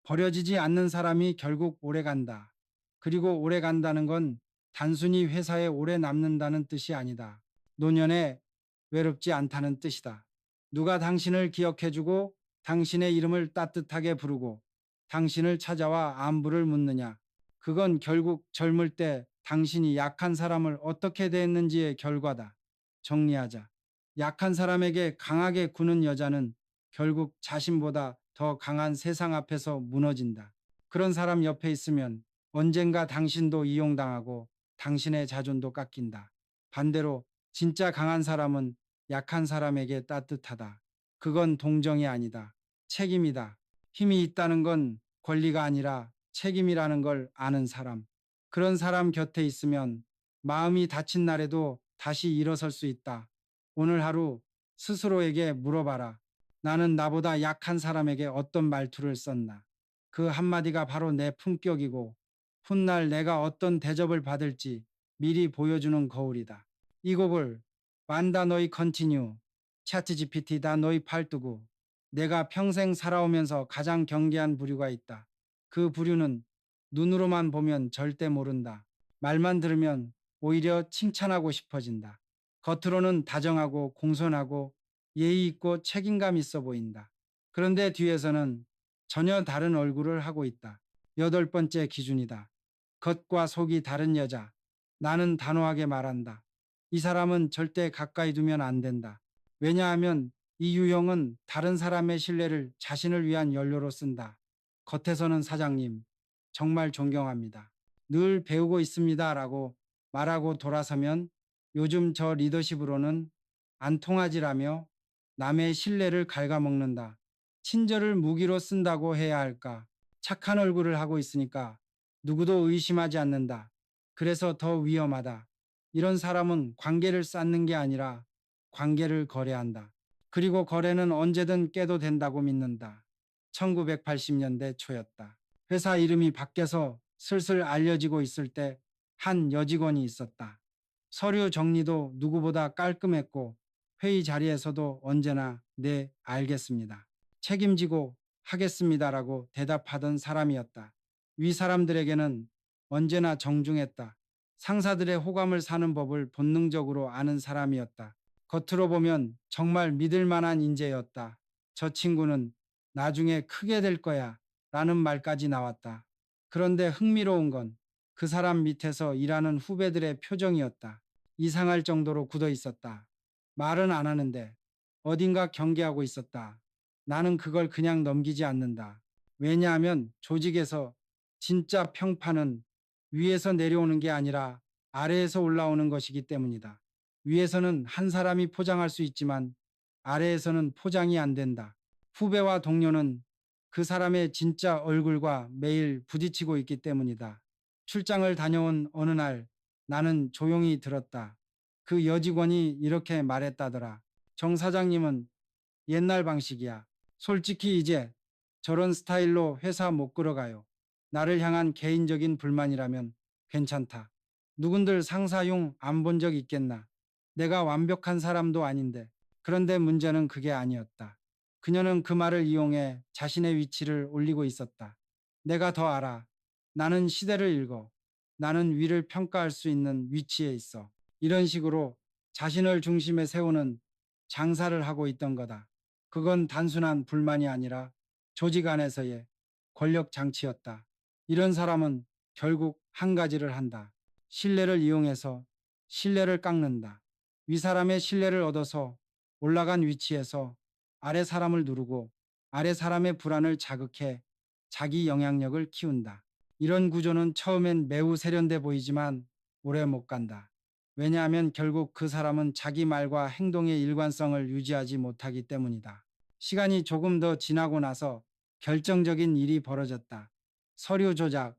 버려지지 않는 사람이 결국 오래 간다. 그리고 오래 간다는 건 단순히 회사에 오래 남는다는 뜻이 아니다. 노년에 외롭지 않다는 뜻이다. 누가 당신을 기억해주고 당신의 이름을 따뜻하게 부르고 당신을 찾아와 안부를 묻느냐. 그건 결국 젊을 때 당신이 약한 사람을 어떻게 대했는지의 결과다. 정리하자. 약한 사람에게 강하게 구는 여자는 결국 자신보다 더 강한 세상 앞에서 무너진다. 그런 사람 옆에 있으면 언젠가 당신도 이용당하고 당신의 자존도 깎인다. 반대로 진짜 강한 사람은 약한 사람에게 따뜻하다. 그건 동정이 아니다. 책임이다. 힘이 있다는 건 권리가 아니라 책임이라는 걸 아는 사람. 그런 사람 곁에 있으면 마음이 다친 날에도 다시 일어설 수 있다. 오늘 하루 스스로에게 물어봐라. 나는 나보다 약한 사람에게 어떤 말투를 썼나? 그 한마디가 바로 내 품격이고 훗날 내가 어떤 대접을 받을지 미리 보여주는 거울이다. 이 곡을 만다 너희 컨티뉴 차트 GPT다 너희 팔두고 내가 평생 살아오면서 가장 경계한 부류가 있다. 그 부류는 눈으로만 보면 절대 모른다. 말만 들으면 오히려 칭찬하고 싶어진다. 겉으로는 다정하고 공손하고 예의 있고 책임감 있어 보인다. 그런데 뒤에서는 전혀 다른 얼굴을 하고 있다. 여덟 번째 기준이다. 겉과 속이 다른 여자. 나는 단호하게 말한다. 이 사람은 절대 가까이 두면 안 된다. 왜냐하면 이 유형은 다른 사람의 신뢰를 자신을 위한 연료로 쓴다. 겉에서는 사장님, 정말 존경합니다. 늘 배우고 있습니다. 라고 말하고 돌아서면 요즘 저 리더십으로는 안 통하지라며 남의 신뢰를 갉아먹는다. 친절을 무기로 쓴다고 해야 할까? 착한 얼굴을 하고 있으니까 누구도 의심하지 않는다. 그래서 더 위험하다. 이런 사람은 관계를 쌓는 게 아니라 관계를 거래한다. 그리고 거래는 언제든 깨도 된다고 믿는다. 1980년대 초였다. 회사 이름이 바뀌어서 슬슬 알려지고 있을 때 한 여직원이 있었다. 서류 정리도 누구보다 깔끔했고 회의 자리에서도 언제나 네, 알겠습니다. 책임지고 하겠습니다라고 대답하던 사람이었다. 위 사람들에게는 언제나 정중했다. 상사들의 호감을 사는 법을 본능적으로 아는 사람이었다. 겉으로 보면 정말 믿을 만한 인재였다. 저 친구는 나중에 크게 될 거야 라는 말까지 나왔다. 그런데 흥미로운 건 그 사람 밑에서 일하는 후배들의 표정이었다. 이상할 정도로 굳어 있었다. 말은 안 하는데 어딘가 경계하고 있었다. 나는 그걸 그냥 넘기지 않는다. 왜냐하면 조직에서 진짜 평판은 위에서 내려오는 게 아니라 아래에서 올라오는 것이기 때문이다. 위에서는 한 사람이 포장할 수 있지만 아래에서는 포장이 안 된다. 후배와 동료는 그 사람의 진짜 얼굴과 매일 부딪히고 있기 때문이다. 출장을 다녀온 어느 날 나는 조용히 들었다. 그 여직원이 이렇게 말했다더라. 정 사장님은 옛날 방식이야. 솔직히 이제 저런 스타일로 회사 못 끌어가요. 나를 향한 개인적인 불만이라면 괜찮다. 누군들 상사용 안 본 적 있겠나. 내가 완벽한 사람도 아닌데. 그런데 문제는 그게 아니었다. 그녀는 그 말을 이용해 자신의 위치를 올리고 있었다. 내가 더 알아. 나는 시대를 읽어. 나는 위를 평가할 수 있는 위치에 있어. 이런 식으로 자신을 중심에 세우는 장사를 하고 있던 거다. 그건 단순한 불만이 아니라 조직 안에서의 권력 장치였다. 이런 사람은 결국 한 가지를 한다. 신뢰를 이용해서 신뢰를 깎는다. 위 사람의 신뢰를 얻어서 올라간 위치에서 아래 사람을 누르고 아래 사람의 불안을 자극해 자기 영향력을 키운다. 이런 구조는 처음엔 매우 세련돼 보이지만 오래 못 간다. 왜냐하면 결국 그 사람은 자기 말과 행동의 일관성을 유지하지 못하기 때문이다. 시간이 조금 더 지나고 나서 결정적인 일이 벌어졌다. 서류 조작,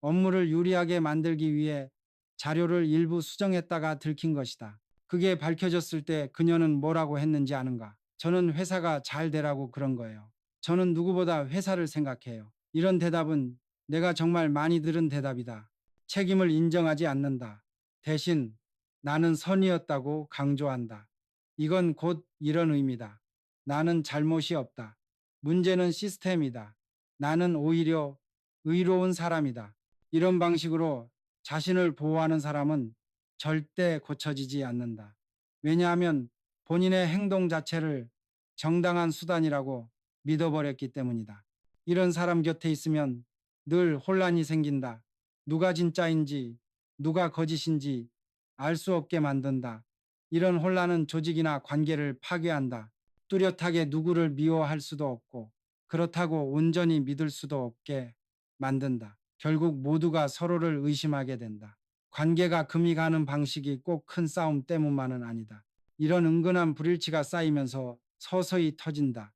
업무를 유리하게 만들기 위해 자료를 일부 수정했다가 들킨 것이다. 그게 밝혀졌을 때 그녀는 뭐라고 했는지 아는가? 저는 회사가 잘 되라고 그런 거예요. 저는 누구보다 회사를 생각해요. 이런 대답은 내가 정말 많이 들은 대답이다. 책임을 인정하지 않는다. 대신 나는 선이었다고 강조한다. 이건 곧 이런 의미다. 나는 잘못이 없다. 문제는 시스템이다. 나는 오히려 의로운 사람이다. 이런 방식으로 자신을 보호하는 사람은 절대 고쳐지지 않는다. 왜냐하면 본인의 행동 자체를 정당한 수단이라고 믿어버렸기 때문이다. 이런 사람 곁에 있으면 늘 혼란이 생긴다. 누가 진짜인지 누가 거짓인지 알 수 없게 만든다. 이런 혼란은 조직이나 관계를 파괴한다. 뚜렷하게 누구를 미워할 수도 없고 그렇다고 온전히 믿을 수도 없게 만든다. 결국 모두가 서로를 의심하게 된다. 관계가 금이 가는 방식이 꼭 큰 싸움 때문만은 아니다. 이런 은근한 불일치가 쌓이면서 서서히 터진다.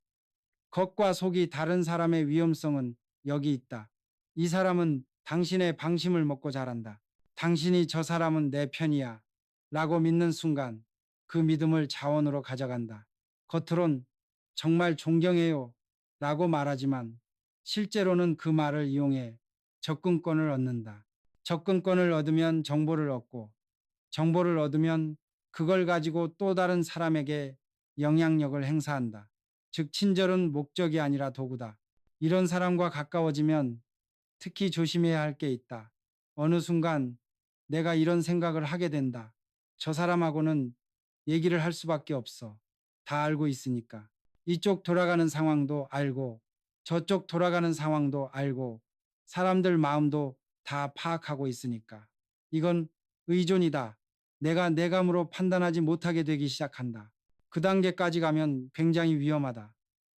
겉과 속이 다른 사람의 위험성은 여기 있다. 이 사람은 당신의 방심을 먹고 자란다. 당신이 저 사람은 내 편이야. 라고 믿는 순간 그 믿음을 자원으로 가져간다. 겉으론 정말 존경해요. 라고 말하지만 실제로는 그 말을 이용해 접근권을 얻는다. 접근권을 얻으면 정보를 얻고 정보를 얻으면 그걸 가지고 또 다른 사람에게 영향력을 행사한다. 즉, 친절은 목적이 아니라 도구다. 이런 사람과 가까워지면 특히 조심해야 할 게 있다. 어느 순간 내가 이런 생각을 하게 된다. 저 사람하고는 얘기를 할 수밖에 없어. 다 알고 있으니까. 이쪽 돌아가는 상황도 알고, 저쪽 돌아가는 상황도 알고, 사람들 마음도 다 파악하고 있으니까. 이건 의존이다. 내가 내감으로 판단하지 못하게 되기 시작한다. 그 단계까지 가면 굉장히 위험하다.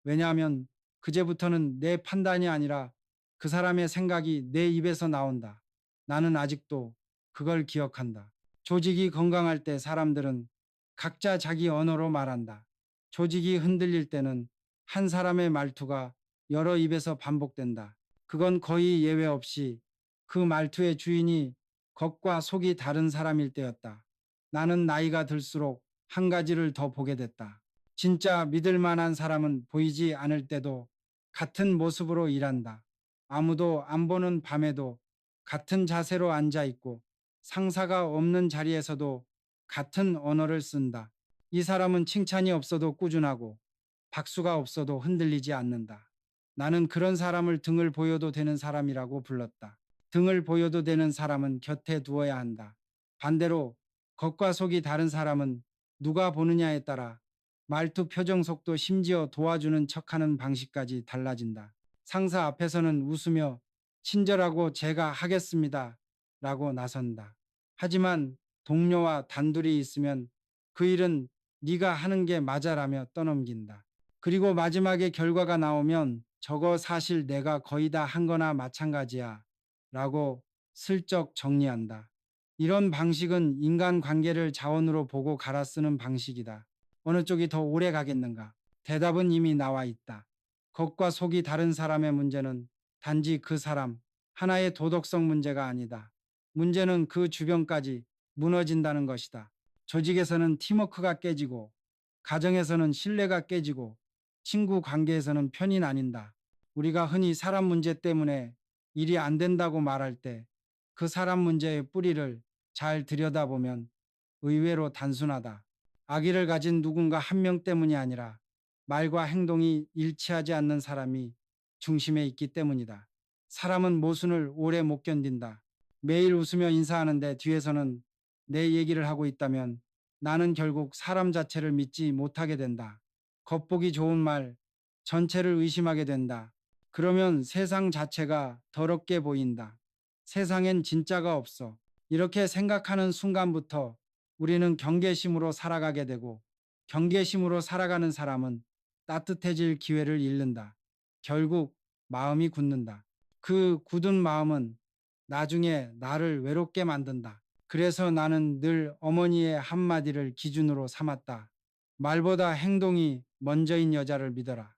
왜냐하면 그제부터는 내 판단이 아니라 그 사람의 생각이 내 입에서 나온다. 나는 아직도 그걸 기억한다. 조직이 건강할 때 사람들은 각자 자기 언어로 말한다. 조직이 흔들릴 때는 한 사람의 말투가 여러 입에서 반복된다. 그건 거의 예외 없이 그 말투의 주인이 겉과 속이 다른 사람일 때였다. 나는 나이가 들수록 한 가지를 더 보게 됐다. 진짜 믿을 만한 사람은 보이지 않을 때도 같은 모습으로 일한다. 아무도 안 보는 밤에도 같은 자세로 앉아 있고 상사가 없는 자리에서도 같은 언어를 쓴다. 이 사람은 칭찬이 없어도 꾸준하고 박수가 없어도 흔들리지 않는다. 나는 그런 사람을 등을 보여도 되는 사람이라고 불렀다. 등을 보여도 되는 사람은 곁에 두어야 한다. 반대로 겉과 속이 다른 사람은 누가 보느냐에 따라 말투, 표정, 속도, 심지어 도와주는 척하는 방식까지 달라진다. 상사 앞에서는 웃으며 친절하고 제가 하겠습니다. 라고 나선다. 하지만 동료와 단둘이 있으면 그 일은 네가 하는 게 맞아라며 떠넘긴다. 그리고 마지막에 결과가 나오면 저거 사실 내가 거의 다 한 거나 마찬가지야. 라고 슬쩍 정리한다. 이런 방식은 인간관계를 자원으로 보고 갈아 쓰는 방식이다. 어느 쪽이 더 오래 가겠는가? 대답은 이미 나와 있다. 겉과 속이 다른 사람의 문제는 단지 그 사람 하나의 도덕성 문제가 아니다. 문제는 그 주변까지 무너진다는 것이다. 조직에서는 팀워크가 깨지고, 가정에서는 신뢰가 깨지고, 친구 관계에서는 편이 나뉜다. 우리가 흔히 사람 문제 때문에 일이 안 된다고 말할 때 그 사람 문제의 뿌리를 잘 들여다보면 의외로 단순하다. 악의를 가진 누군가 한 명 때문이 아니라 말과 행동이 일치하지 않는 사람이 중심에 있기 때문이다. 사람은 모순을 오래 못 견딘다. 매일 웃으며 인사하는데 뒤에서는 내 얘기를 하고 있다면 나는 결국 사람 자체를 믿지 못하게 된다. 겉보기 좋은 말 전체를 의심하게 된다. 그러면 세상 자체가 더럽게 보인다. 세상엔 진짜가 없어. 이렇게 생각하는 순간부터 우리는 경계심으로 살아가게 되고 경계심으로 살아가는 사람은 따뜻해질 기회를 잃는다. 결국 마음이 굳는다. 그 굳은 마음은 나중에 나를 외롭게 만든다. 그래서 나는 늘 어머니의 한마디를 기준으로 삼았다. 말보다 행동이 먼저인 여자를 믿어라.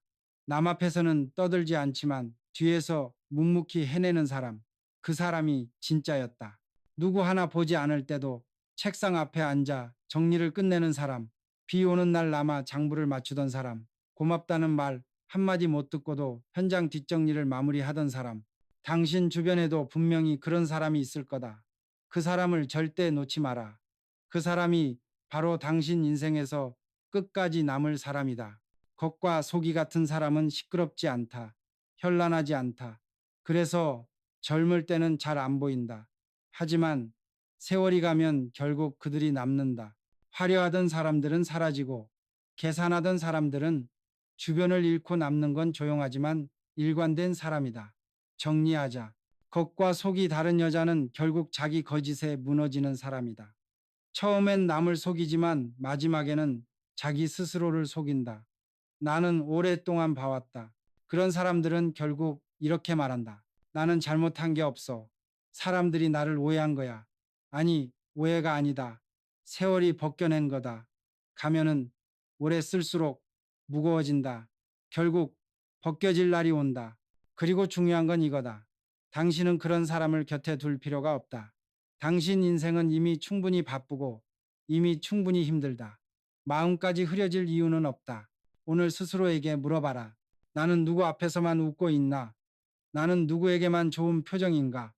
남 앞에서는 떠들지 않지만 뒤에서 묵묵히 해내는 사람, 그 사람이 진짜였다. 누구 하나 보지 않을 때도 책상 앞에 앉아 정리를 끝내는 사람, 비 오는 날 남아 장부를 맞추던 사람, 고맙다는 말 한마디 못 듣고도 현장 뒷정리를 마무리하던 사람, 당신 주변에도 분명히 그런 사람이 있을 거다. 그 사람을 절대 놓지 마라. 그 사람이 바로 당신 인생에서 끝까지 남을 사람이다. 겉과 속이 같은 사람은 시끄럽지 않다. 현란하지 않다. 그래서 젊을 때는 잘 안 보인다. 하지만 세월이 가면 결국 그들이 남는다. 화려하던 사람들은 사라지고 계산하던 사람들은 주변을 잃고 남는 건 조용하지만 일관된 사람이다. 정리하자. 겉과 속이 다른 여자는 결국 자기 거짓에 무너지는 사람이다. 처음엔 남을 속이지만 마지막에는 자기 스스로를 속인다. 나는 오랫동안 봐왔다. 그런 사람들은 결국 이렇게 말한다. 나는 잘못한 게 없어. 사람들이 나를 오해한 거야. 아니, 오해가 아니다. 세월이 벗겨낸 거다. 가면은 오래 쓸수록 무거워진다. 결국 벗겨질 날이 온다. 그리고 중요한 건 이거다. 당신은 그런 사람을 곁에 둘 필요가 없다. 당신 인생은 이미 충분히 바쁘고 이미 충분히 힘들다. 마음까지 흐려질 이유는 없다. 오늘 스스로에게 물어봐라. 나는 누구 앞에서만 웃고 있나? 나는 누구에게만 좋은 표정인가?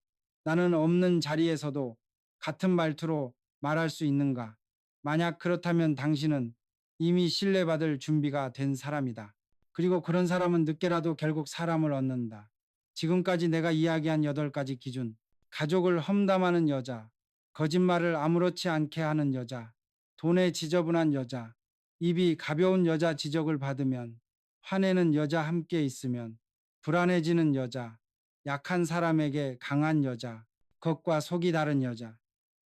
나는 없는 자리에서도 같은 말투로 말할 수 있는가? 만약 그렇다면 당신은 이미 신뢰받을 준비가 된 사람이다. 그리고 그런 사람은 늦게라도 결국 사람을 얻는다. 지금까지 내가 이야기한 8가지 기준. 가족을 험담하는 여자, 거짓말을 아무렇지 않게 하는 여자, 돈에 지저분한 여자, 입이 가벼운 여자 지적을 받으면, 화내는 여자 함께 있으면, 불안해지는 여자, 약한 사람에게 강한 여자, 겉과 속이 다른 여자.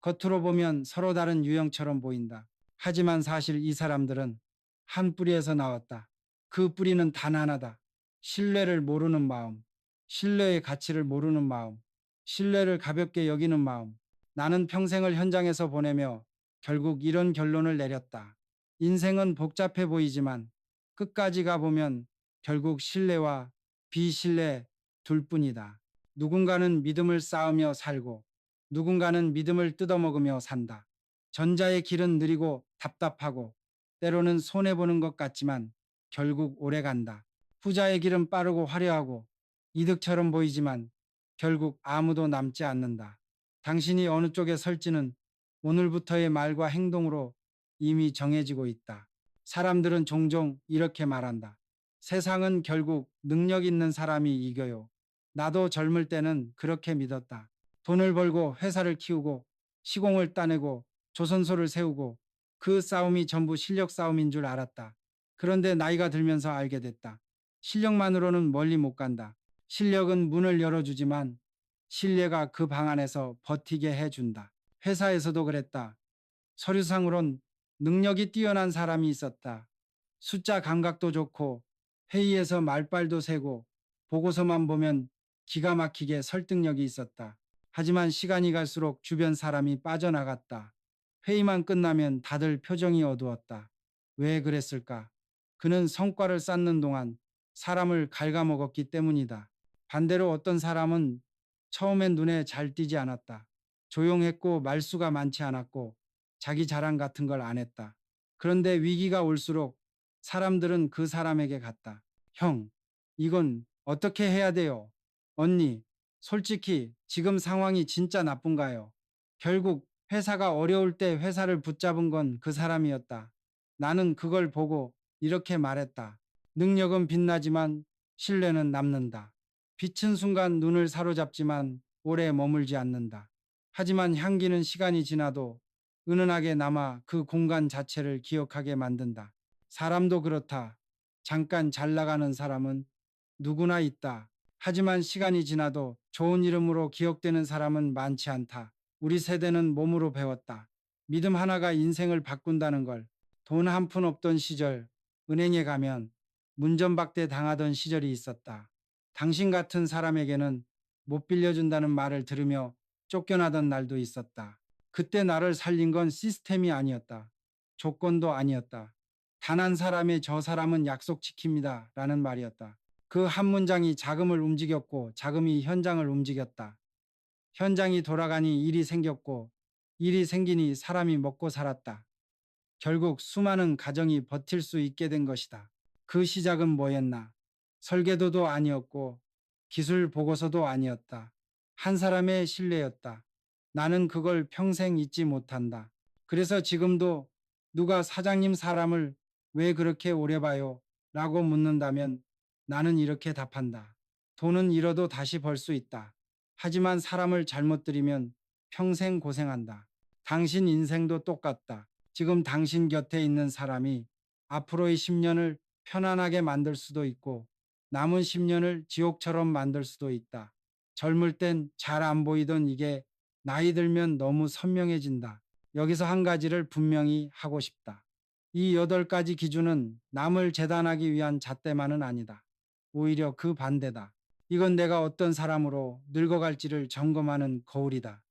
겉으로 보면 서로 다른 유형처럼 보인다. 하지만 사실 이 사람들은 한 뿌리에서 나왔다. 그 뿌리는 단 하나다. 신뢰를 모르는 마음, 신뢰의 가치를 모르는 마음, 신뢰를 가볍게 여기는 마음. 나는 평생을 현장에서 보내며 결국 이런 결론을 내렸다. 인생은 복잡해 보이지만 끝까지 가보면 결국 신뢰와 비신뢰 둘 뿐이다. 누군가는 믿음을 쌓으며 살고 누군가는 믿음을 뜯어먹으며 산다. 전자의 길은 느리고 답답하고 때로는 손해보는 것 같지만 결국 오래 간다. 후자의 길은 빠르고 화려하고 이득처럼 보이지만 결국 아무도 남지 않는다. 당신이 어느 쪽에 설지는 오늘부터의 말과 행동으로 이미 정해지고 있다. 사람들은 종종 이렇게 말한다. 세상은 결국 능력 있는 사람이 이겨요. 나도 젊을 때는 그렇게 믿었다. 돈을 벌고 회사를 키우고 시공을 따내고 조선소를 세우고 그 싸움이 전부 실력 싸움인 줄 알았다. 그런데 나이가 들면서 알게 됐다. 실력만으로는 멀리 못 간다. 실력은 문을 열어주지만 신뢰가 그 방 안에서 버티게 해준다. 회사에서도 그랬다. 서류상으론 능력이 뛰어난 사람이 있었다. 숫자 감각도 좋고 회의에서 말빨도 세고 보고서만 보면 기가 막히게 설득력이 있었다. 하지만 시간이 갈수록 주변 사람이 빠져나갔다. 회의만 끝나면 다들 표정이 어두웠다. 왜 그랬을까? 그는 성과를 쌓는 동안 사람을 갉아먹었기 때문이다. 반대로 어떤 사람은 처음엔 눈에 잘 띄지 않았다. 조용했고 말수가 많지 않았고 자기 자랑 같은 걸 안 했다. 그런데 위기가 올수록 사람들은 그 사람에게 갔다. 형, 이건 어떻게 해야 돼요? 언니, 솔직히 지금 상황이 진짜 나쁜가요? 결국 회사가 어려울 때 회사를 붙잡은 건 그 사람이었다. 나는 그걸 보고 이렇게 말했다. 능력은 빛나지만 신뢰는 남는다. 빛은 순간 눈을 사로잡지만 오래 머물지 않는다. 하지만 향기는 시간이 지나도 은은하게 남아 그 공간 자체를 기억하게 만든다. 사람도 그렇다. 잠깐 잘 나가는 사람은 누구나 있다. 하지만 시간이 지나도 좋은 이름으로 기억되는 사람은 많지 않다. 우리 세대는 몸으로 배웠다. 믿음 하나가 인생을 바꾼다는 걸. 돈 한 푼 없던 시절, 은행에 가면 문전박대 당하던 시절이 있었다. 당신 같은 사람에게는 못 빌려준다는 말을 들으며 쫓겨나던 날도 있었다. 그때 나를 살린 건 시스템이 아니었다. 조건도 아니었다. 단 한 사람의 저 사람은 약속 지킵니다. 라는 말이었다. 그 한 문장이 자금을 움직였고 자금이 현장을 움직였다. 현장이 돌아가니 일이 생겼고 일이 생기니 사람이 먹고 살았다. 결국 수많은 가정이 버틸 수 있게 된 것이다. 그 시작은 뭐였나? 설계도도 아니었고 기술 보고서도 아니었다. 한 사람의 신뢰였다. 나는 그걸 평생 잊지 못한다. 그래서 지금도 누가 사장님 사람을 왜 그렇게 오래 봐요? 라고 묻는다면 나는 이렇게 답한다. 돈은 잃어도 다시 벌 수 있다. 하지만 사람을 잘못 들이면 평생 고생한다. 당신 인생도 똑같다. 지금 당신 곁에 있는 사람이 앞으로의 10년을 편안하게 만들 수도 있고 남은 10년을 지옥처럼 만들 수도 있다. 젊을 땐 잘 안 보이던 이게 나이 들면 너무 선명해진다. 여기서 한 가지를 분명히 하고 싶다. 이 8가지 기준은 남을 재단하기 위한 잣대만은 아니다. 오히려 그 반대다. 이건 내가 어떤 사람으로 늙어갈지를 점검하는 거울이다.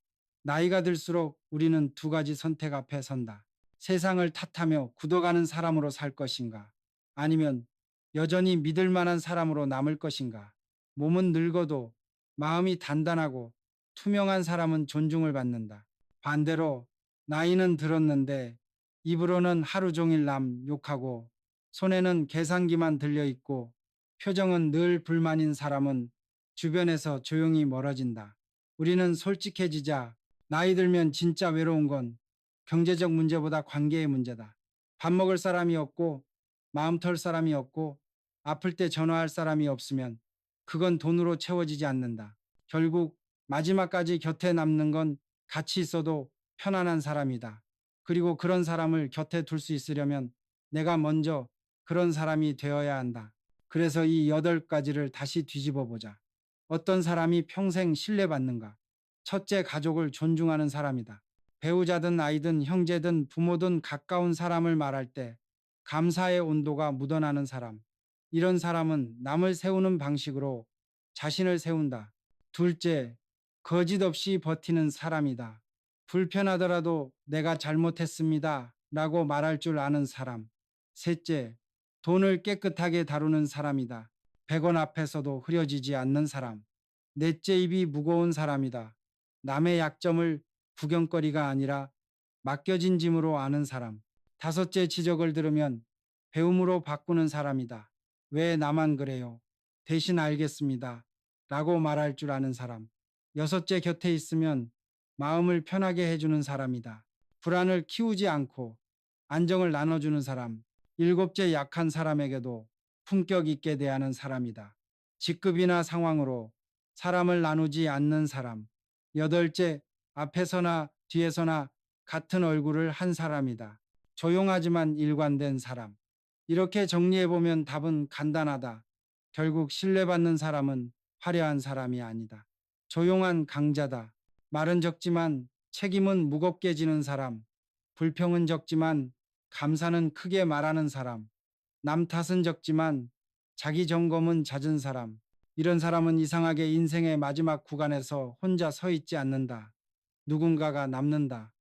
나이가 들수록 우리는 2가지 선택 앞에 선다. 세상을 탓하며 굳어가는 사람으로 살 것인가? 아니면 여전히 믿을 만한 사람으로 남을 것인가? 몸은 늙어도 마음이 단단하고 투명한 사람은 존중을 받는다. 반대로 나이는 들었는데 입으로는 하루 종일 남 욕하고 손에는 계산기만 들려 있고 표정은 늘 불만인 사람은 주변에서 조용히 멀어진다. 우리는 솔직해지자. 나이 들면 진짜 외로운 건 경제적 문제보다 관계의 문제다. 밥 먹을 사람이 없고 마음 털 사람이 없고 아플 때 전화할 사람이 없으면 그건 돈으로 채워지지 않는다. 결국 마지막까지 곁에 남는 건 같이 있어도 편안한 사람이다. 그리고 그런 사람을 곁에 둘 수 있으려면 내가 먼저 그런 사람이 되어야 한다. 그래서 이 8가지를 다시 뒤집어 보자. 어떤 사람이 평생 신뢰받는가? 첫째, 가족을 존중하는 사람이다. 배우자든 아이든 형제든 부모든 가까운 사람을 말할 때 감사의 온도가 묻어나는 사람. 이런 사람은 남을 세우는 방식으로 자신을 세운다. 둘째, 거짓 없이 버티는 사람이다. 불편하더라도 내가 잘못했습니다. 라고 말할 줄 아는 사람. 셋째, 돈을 깨끗하게 다루는 사람이다. 100원 앞에서도 흐려지지 않는 사람. 넷째, 입이 무거운 사람이다. 남의 약점을 구경거리가 아니라 맡겨진 짐으로 아는 사람. 다섯째, 지적을 들으면 배움으로 바꾸는 사람이다. 왜 나만 그래요? 대신 알겠습니다. 라고 말할 줄 아는 사람. 여섯째, 곁에 있으면 마음을 편하게 해주는 사람이다. 불안을 키우지 않고 안정을 나눠주는 사람. 일곱째, 약한 사람에게도 품격 있게 대하는 사람이다. 직급이나 상황으로 사람을 나누지 않는 사람. 여덟째, 앞에서나 뒤에서나 같은 얼굴을 한 사람이다. 조용하지만 일관된 사람. 이렇게 정리해보면 답은 간단하다. 결국 신뢰받는 사람은 화려한 사람이 아니다. 조용한 강자다. 말은 적지만 책임은 무겁게 지는 사람. 불평은 적지만 감사는 크게 말하는 사람. 남 탓은 적지만 자기 점검은 잦은 사람. 이런 사람은 이상하게 인생의 마지막 구간에서 혼자 서 있지 않는다. 누군가가 남는다.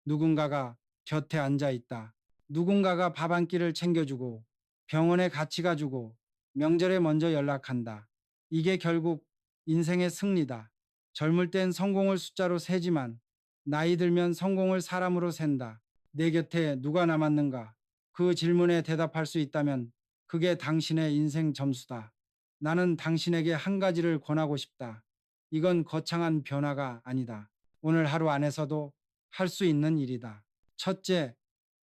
누군가가 곁에 앉아 있다. 누군가가 밥 한 끼를 챙겨주고 병원에 같이 가주고 명절에 먼저 연락한다. 이게 결국 인생의 승리다. 젊을 땐 성공을 숫자로 세지만 나이 들면 성공을 사람으로 센다. 내 곁에 누가 남았는가? 그 질문에 대답할 수 있다면 그게 당신의 인생 점수다. 나는 당신에게 한 가지를 권하고 싶다. 이건 거창한 변화가 아니다. 오늘 하루 안에서도 할 수 있는 일이다. 첫째,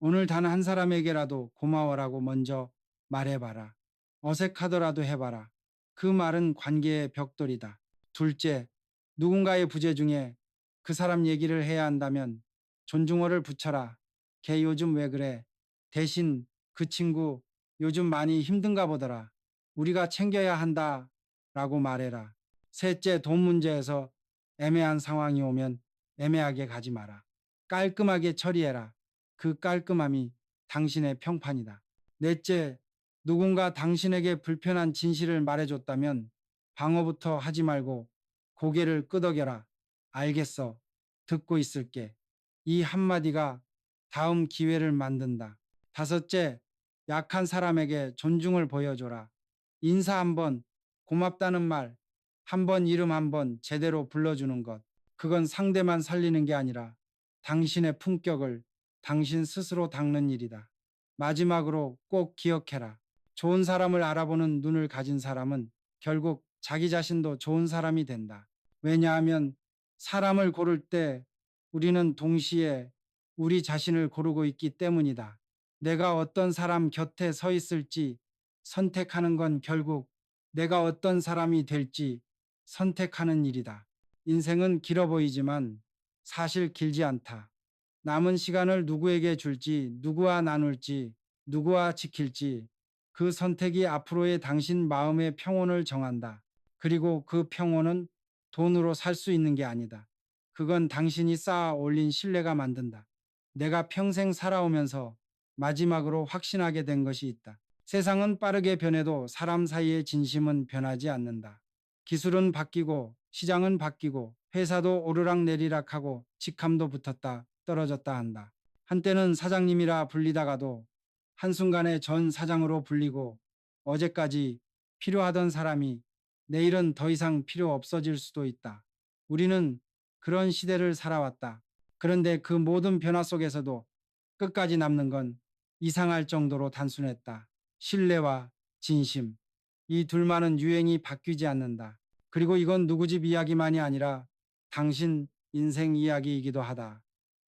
오늘 단 한 사람에게라도 고마워라고 먼저 말해봐라. 어색하더라도 해봐라. 그 말은 관계의 벽돌이다. 둘째, 누군가의 부재 중에 그 사람 얘기를 해야 한다면 존중어를 붙여라. 걔 요즘 왜 그래? 대신 그 친구 요즘 많이 힘든가 보더라. 우리가 챙겨야 한다. 라고 말해라. 셋째, 돈 문제에서 애매한 상황이 오면 애매하게 가지 마라. 깔끔하게 처리해라. 그 깔끔함이 당신의 평판이다. 넷째, 누군가 당신에게 불편한 진실을 말해줬다면 방어부터 하지 말고 고개를 끄덕여라. 알겠어. 듣고 있을게. 이 한마디가 다음 기회를 만든다. 다섯째, 약한 사람에게 존중을 보여줘라. 인사 한 번, 고맙다는 말, 한 번 이름 한 번 제대로 불러주는 것. 그건 상대만 살리는 게 아니라 당신의 품격을 당신 스스로 닦는 일이다. 마지막으로 꼭 기억해라. 좋은 사람을 알아보는 눈을 가진 사람은 결국 자기 자신도 좋은 사람이 된다. 왜냐하면 사람을 고를 때 우리는 동시에 우리 자신을 고르고 있기 때문이다. 내가 어떤 사람 곁에 서 있을지 선택하는 건 결국 내가 어떤 사람이 될지 선택하는 일이다. 인생은 길어 보이지만 사실 길지 않다. 남은 시간을 누구에게 줄지, 누구와 나눌지, 누구와 지킬지 그 선택이 앞으로의 당신 마음의 평온을 정한다. 그리고 그 평온은 돈으로 살 수 있는 게 아니다. 그건 당신이 쌓아 올린 신뢰가 만든다. 내가 평생 살아오면서 마지막으로 확신하게 된 것이 있다. 세상은 빠르게 변해도 사람 사이의 진심은 변하지 않는다. 기술은 바뀌고 시장은 바뀌고 회사도 오르락내리락하고 직함도 붙었다 떨어졌다 한다. 한때는 사장님이라 불리다가도 한순간에 전 사장으로 불리고 어제까지 필요하던 사람이 내일은 더 이상 필요 없어질 수도 있다. 우리는 그런 시대를 살아왔다. 그런데 그 모든 변화 속에서도 끝까지 남는 건 이상할 정도로 단순했다. 신뢰와 진심. 이 둘만은 유행이 바뀌지 않는다. 그리고 이건 누구 집 이야기만이 아니라 당신 인생 이야기이기도 하다.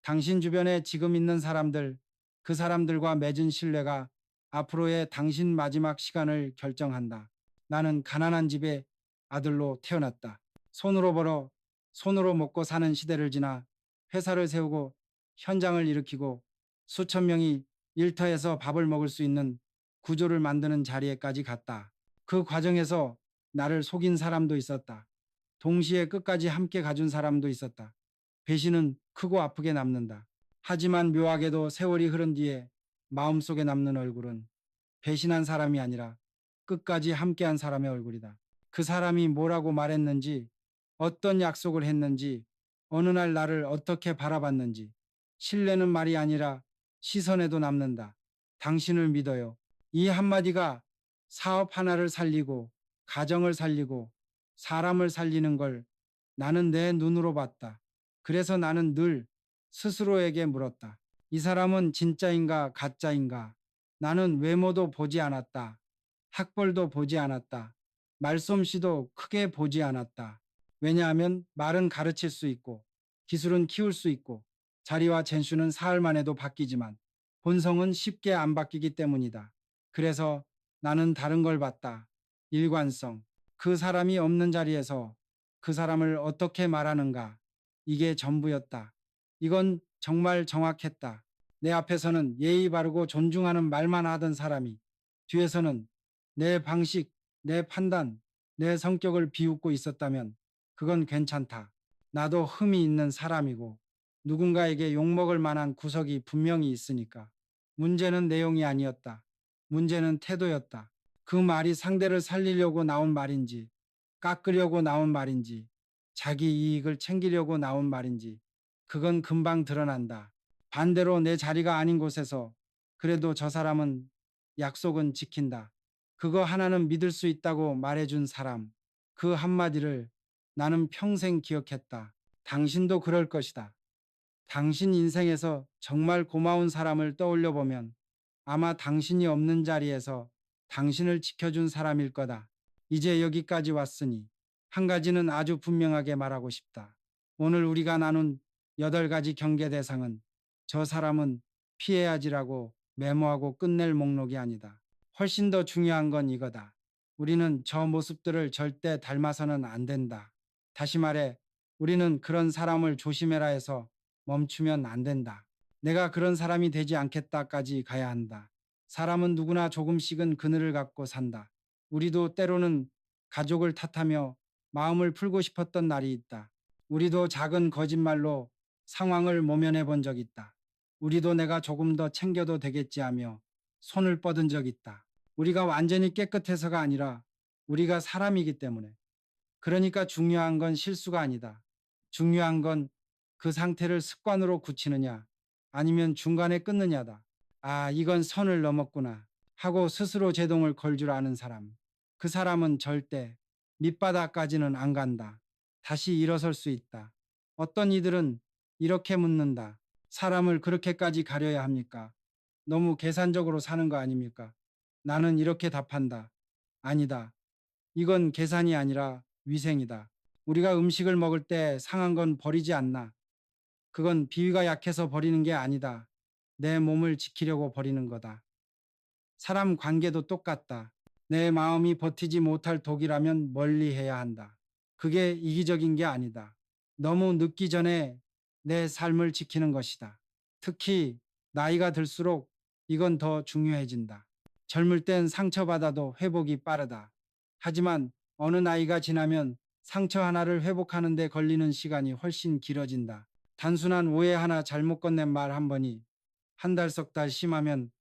당신 주변에 지금 있는 사람들, 그 사람들과 맺은 신뢰가 앞으로의 당신 마지막 시간을 결정한다. 나는 가난한 집의 아들로 태어났다. 손으로 벌어 손으로 먹고 사는 시대를 지나 회사를 세우고 현장을 일으키고 수천 명이 일터에서 밥을 먹을 수 있는 구조를 만드는 자리에까지 갔다. 그 과정에서 나를 속인 사람도 있었다. 동시에 끝까지 함께 가준 사람도 있었다. 배신은 크고 아프게 남는다. 하지만 묘하게도 세월이 흐른 뒤에 마음속에 남는 얼굴은 배신한 사람이 아니라 끝까지 함께한 사람의 얼굴이다. 그 사람이 뭐라고 말했는지, 어떤 약속을 했는지, 어느 날 나를 어떻게 바라봤는지, 신뢰는 말이 아니라 시선에도 남는다. 당신을 믿어요. 이 한마디가 사업 하나를 살리고, 가정을 살리고, 사람을 살리는 걸 나는 내 눈으로 봤다. 그래서 나는 늘 스스로에게 물었다. 이 사람은 진짜인가 가짜인가? 나는 외모도 보지 않았다. 학벌도 보지 않았다. 말솜씨도 크게 보지 않았다. 왜냐하면 말은 가르칠 수 있고 기술은 키울 수 있고 자리와 젠수는 사흘 만에도 바뀌지만 본성은 쉽게 안 바뀌기 때문이다. 그래서 나는 다른 걸 봤다. 일관성. 그 사람이 없는 자리에서 그 사람을 어떻게 말하는가. 이게 전부였다. 이건 정말 정확했다. 내 앞에서는 예의 바르고 존중하는 말만 하던 사람이 뒤에서는 내 방식, 내 판단, 내 성격을 비웃고 있었다면 그건 괜찮다. 나도 흠이 있는 사람이고 누군가에게 욕먹을 만한 구석이 분명히 있으니까. 문제는 내용이 아니었다. 문제는 태도였다. 그 말이 상대를 살리려고 나온 말인지, 깎으려고 나온 말인지, 자기 이익을 챙기려고 나온 말인지, 그건 금방 드러난다. 반대로 내 자리가 아닌 곳에서 그래도 저 사람은 약속은 지킨다. 그거 하나는 믿을 수 있다고 말해준 사람. 그 한마디를 나는 평생 기억했다. 당신도 그럴 것이다. 당신 인생에서 정말 고마운 사람을 떠올려 보면 아마 당신이 없는 자리에서 당신을 지켜준 사람일 거다. 이제 여기까지 왔으니 한 가지는 아주 분명하게 말하고 싶다. 오늘 우리가 나눈 8가지 경계 대상은 저 사람은 피해야지라고 메모하고 끝낼 목록이 아니다. 훨씬 더 중요한 건 이거다. 우리는 저 모습들을 절대 닮아서는 안 된다. 다시 말해, 우리는 그런 사람을 조심해라 해서 멈추면 안 된다. 내가 그런 사람이 되지 않겠다까지 가야 한다. 사람은 누구나 조금씩은 그늘을 갖고 산다. 우리도 때로는 가족을 탓하며 마음을 풀고 싶었던 날이 있다. 우리도 작은 거짓말로 상황을 모면해 본 적 있다. 우리도 내가 조금 더 챙겨도 되겠지 하며 손을 뻗은 적 있다. 우리가 완전히 깨끗해서가 아니라 우리가 사람이기 때문에. 그러니까 중요한 건 실수가 아니다. 중요한 건 그 상태를 습관으로 굳히느냐 아니면 중간에 끊느냐다. 아, 이건 선을 넘었구나 하고 스스로 제동을 걸 줄 아는 사람. 그 사람은 절대 밑바닥까지는 안 간다. 다시 일어설 수 있다. 어떤 이들은 이렇게 묻는다. 사람을 그렇게까지 가려야 합니까? 너무 계산적으로 사는 거 아닙니까? 나는 이렇게 답한다. 아니다. 이건 계산이 아니라 위생이다. 우리가 음식을 먹을 때 상한 건 버리지 않나. 그건 비위가 약해서 버리는 게 아니다. 내 몸을 지키려고 버리는 거다. 사람 관계도 똑같다. 내 마음이 버티지 못할 독이라면 멀리해야 한다. 그게 이기적인 게 아니다. 너무 늦기 전에 내 삶을 지키는 것이다. 특히 나이가 들수록 이건 더 중요해진다. 젊을 땐 상처받아도 회복이 빠르다. 하지만 어느 나이가 지나면 상처 하나를 회복하는 데 걸리는 시간이 훨씬 길어진다. 단순한 오해 하나 잘못 건넨 말 한 번이 한 달 석 달 심하면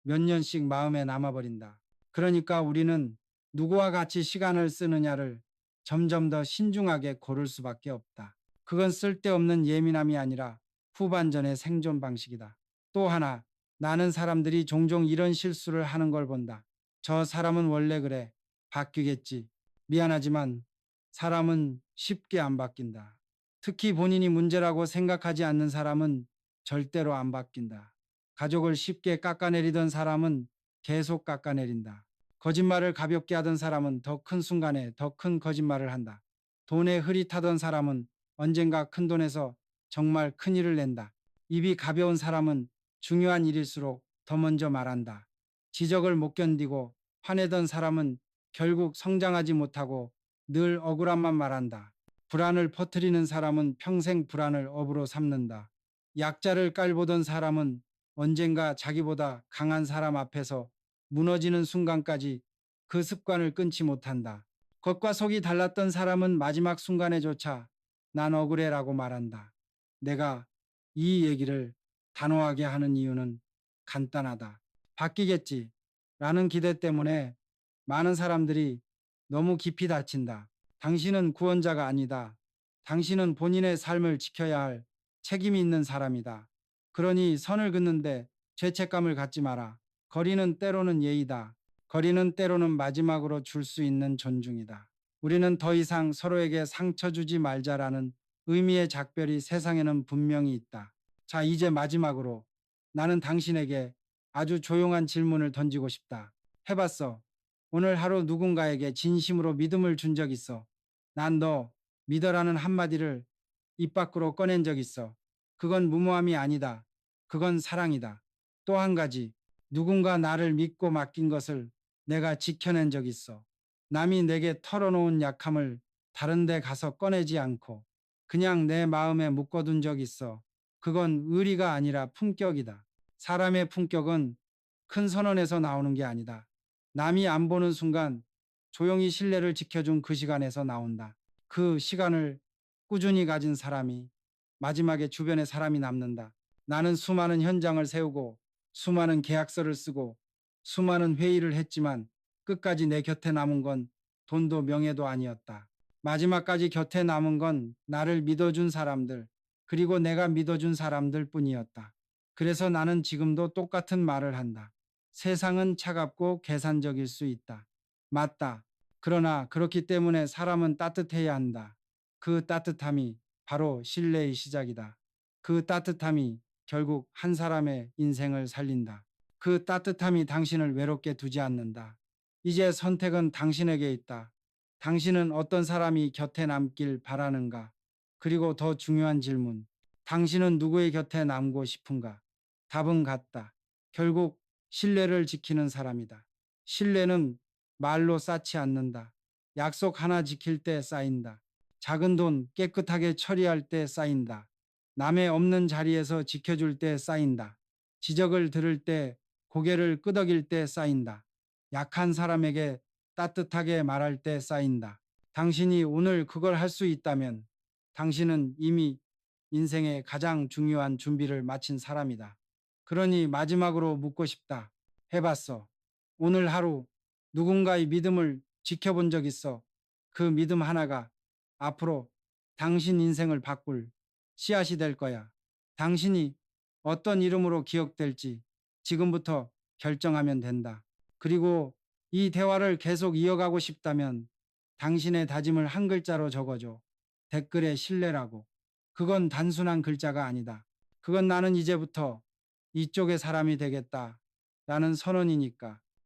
몇 년씩 마음에 남아버린다. 그러니까 우리는 누구와 같이 시간을 쓰느냐를 점점 더 신중하게 고를 수밖에 없다. 그건 쓸데없는 예민함이 아니라 후반전의 생존 방식이다. 또 하나, 나는 사람들이 종종 이런 실수를 하는 걸 본다. 저 사람은 원래 그래. 바뀌겠지. 미안하지만 사람은 쉽게 안 바뀐다. 특히 본인이 문제라고 생각하지 않는 사람은 절대로 안 바뀐다. 가족을 쉽게 깎아내리던 사람은 계속 깎아내린다. 거짓말을 가볍게 하던 사람은 더 큰 순간에 더 큰 거짓말을 한다. 돈에 흐릿하던 사람은 언젠가 큰 돈에서 정말 큰 일을 낸다. 입이 가벼운 사람은 중요한 일일수록 더 먼저 말한다. 지적을 못 견디고 화내던 사람은 결국 성장하지 못하고 늘 억울함만 말한다. 불안을 퍼뜨리는 사람은 평생 불안을 업으로 삼는다. 약자를 깔보던 사람은 언젠가 자기보다 강한 사람 앞에서 무너지는 순간까지 그 습관을 끊지 못한다. 겉과 속이 달랐던 사람은 마지막 순간에조차 난 억울해라고 말한다. 내가 이 얘기를 단호하게 하는 이유는 간단하다. 바뀌겠지 라는 기대 때문에 많은 사람들이 너무 깊이 다친다. 당신은 구원자가 아니다. 당신은 본인의 삶을 지켜야 할 책임이 있는 사람이다. 그러니 선을 긋는데 죄책감을 갖지 마라. 거리는 때로는 예의다. 거리는 때로는 마지막으로 줄 수 있는 존중이다. 우리는 더 이상 서로에게 상처 주지 말자라는 의미의 작별이 세상에는 분명히 있다. 자, 이제 마지막으로 나는 당신에게 아주 조용한 질문을 던지고 싶다. 해봤어. 오늘 하루 누군가에게 진심으로 믿음을 준 적 있어. 난 너 믿어라는 한마디를 입 밖으로 꺼낸 적 있어. 그건 무모함이 아니다. 그건 사랑이다. 또 한 가지, 누군가 나를 믿고 맡긴 것을 내가 지켜낸 적 있어. 남이 내게 털어놓은 약함을 다른 데 가서 꺼내지 않고 그냥 내 마음에 묶어둔 적 있어. 그건 의리가 아니라 품격이다. 사람의 품격은 큰 선언에서 나오는 게 아니다. 남이 안 보는 순간 조용히 신뢰를 지켜준 그 시간에서 나온다. 그 시간을 꾸준히 가진 사람이 마지막에 주변에 사람이 남는다. 나는 수많은 현장을 세우고 수많은 계약서를 쓰고 수많은 회의를 했지만 끝까지 내 곁에 남은 건 돈도 명예도 아니었다. 마지막까지 곁에 남은 건 나를 믿어준 사람들, 그리고 내가 믿어준 사람들 뿐이었다. 그래서 나는 지금도 똑같은 말을 한다. 세상은 차갑고 계산적일 수 있다. 맞다. 그러나 그렇기 때문에 사람은 따뜻해야 한다. 그 따뜻함이 바로 신뢰의 시작이다. 그 따뜻함이 결국 한 사람의 인생을 살린다. 그 따뜻함이 당신을 외롭게 두지 않는다. 이제 선택은 당신에게 있다. 당신은 어떤 사람이 곁에 남길 바라는가? 그리고 더 중요한 질문. 당신은 누구의 곁에 남고 싶은가? 답은 같다. 결국 신뢰를 지키는 사람이다. 신뢰는 말로 쌓지 않는다. 약속 하나 지킬 때 쌓인다. 작은 돈 깨끗하게 처리할 때 쌓인다. 남의 없는 자리에서 지켜줄 때 쌓인다. 지적을 들을 때, 고개를 끄덕일 때 쌓인다. 약한 사람에게 따뜻하게 말할 때 쌓인다. 당신이 오늘 그걸 할 수 있다면 당신은 이미 인생의 가장 중요한 준비를 마친 사람이다. 그러니 마지막으로 묻고 싶다. 해봤어. 오늘 하루 누군가의 믿음을 지켜본 적 있어. 그 믿음 하나가 앞으로 당신 인생을 바꿀 씨앗이 될 거야. 당신이 어떤 이름으로 기억될지 지금부터 결정하면 된다. 그리고 이 대화를 계속 이어가고 싶다면 당신의 다짐을 한 글자로 적어줘. 댓글에 신뢰라고. 그건 단순한 글자가 아니다. 그건 나는 이제부터 이쪽의 사람이 되겠다. 라는 선언이니까.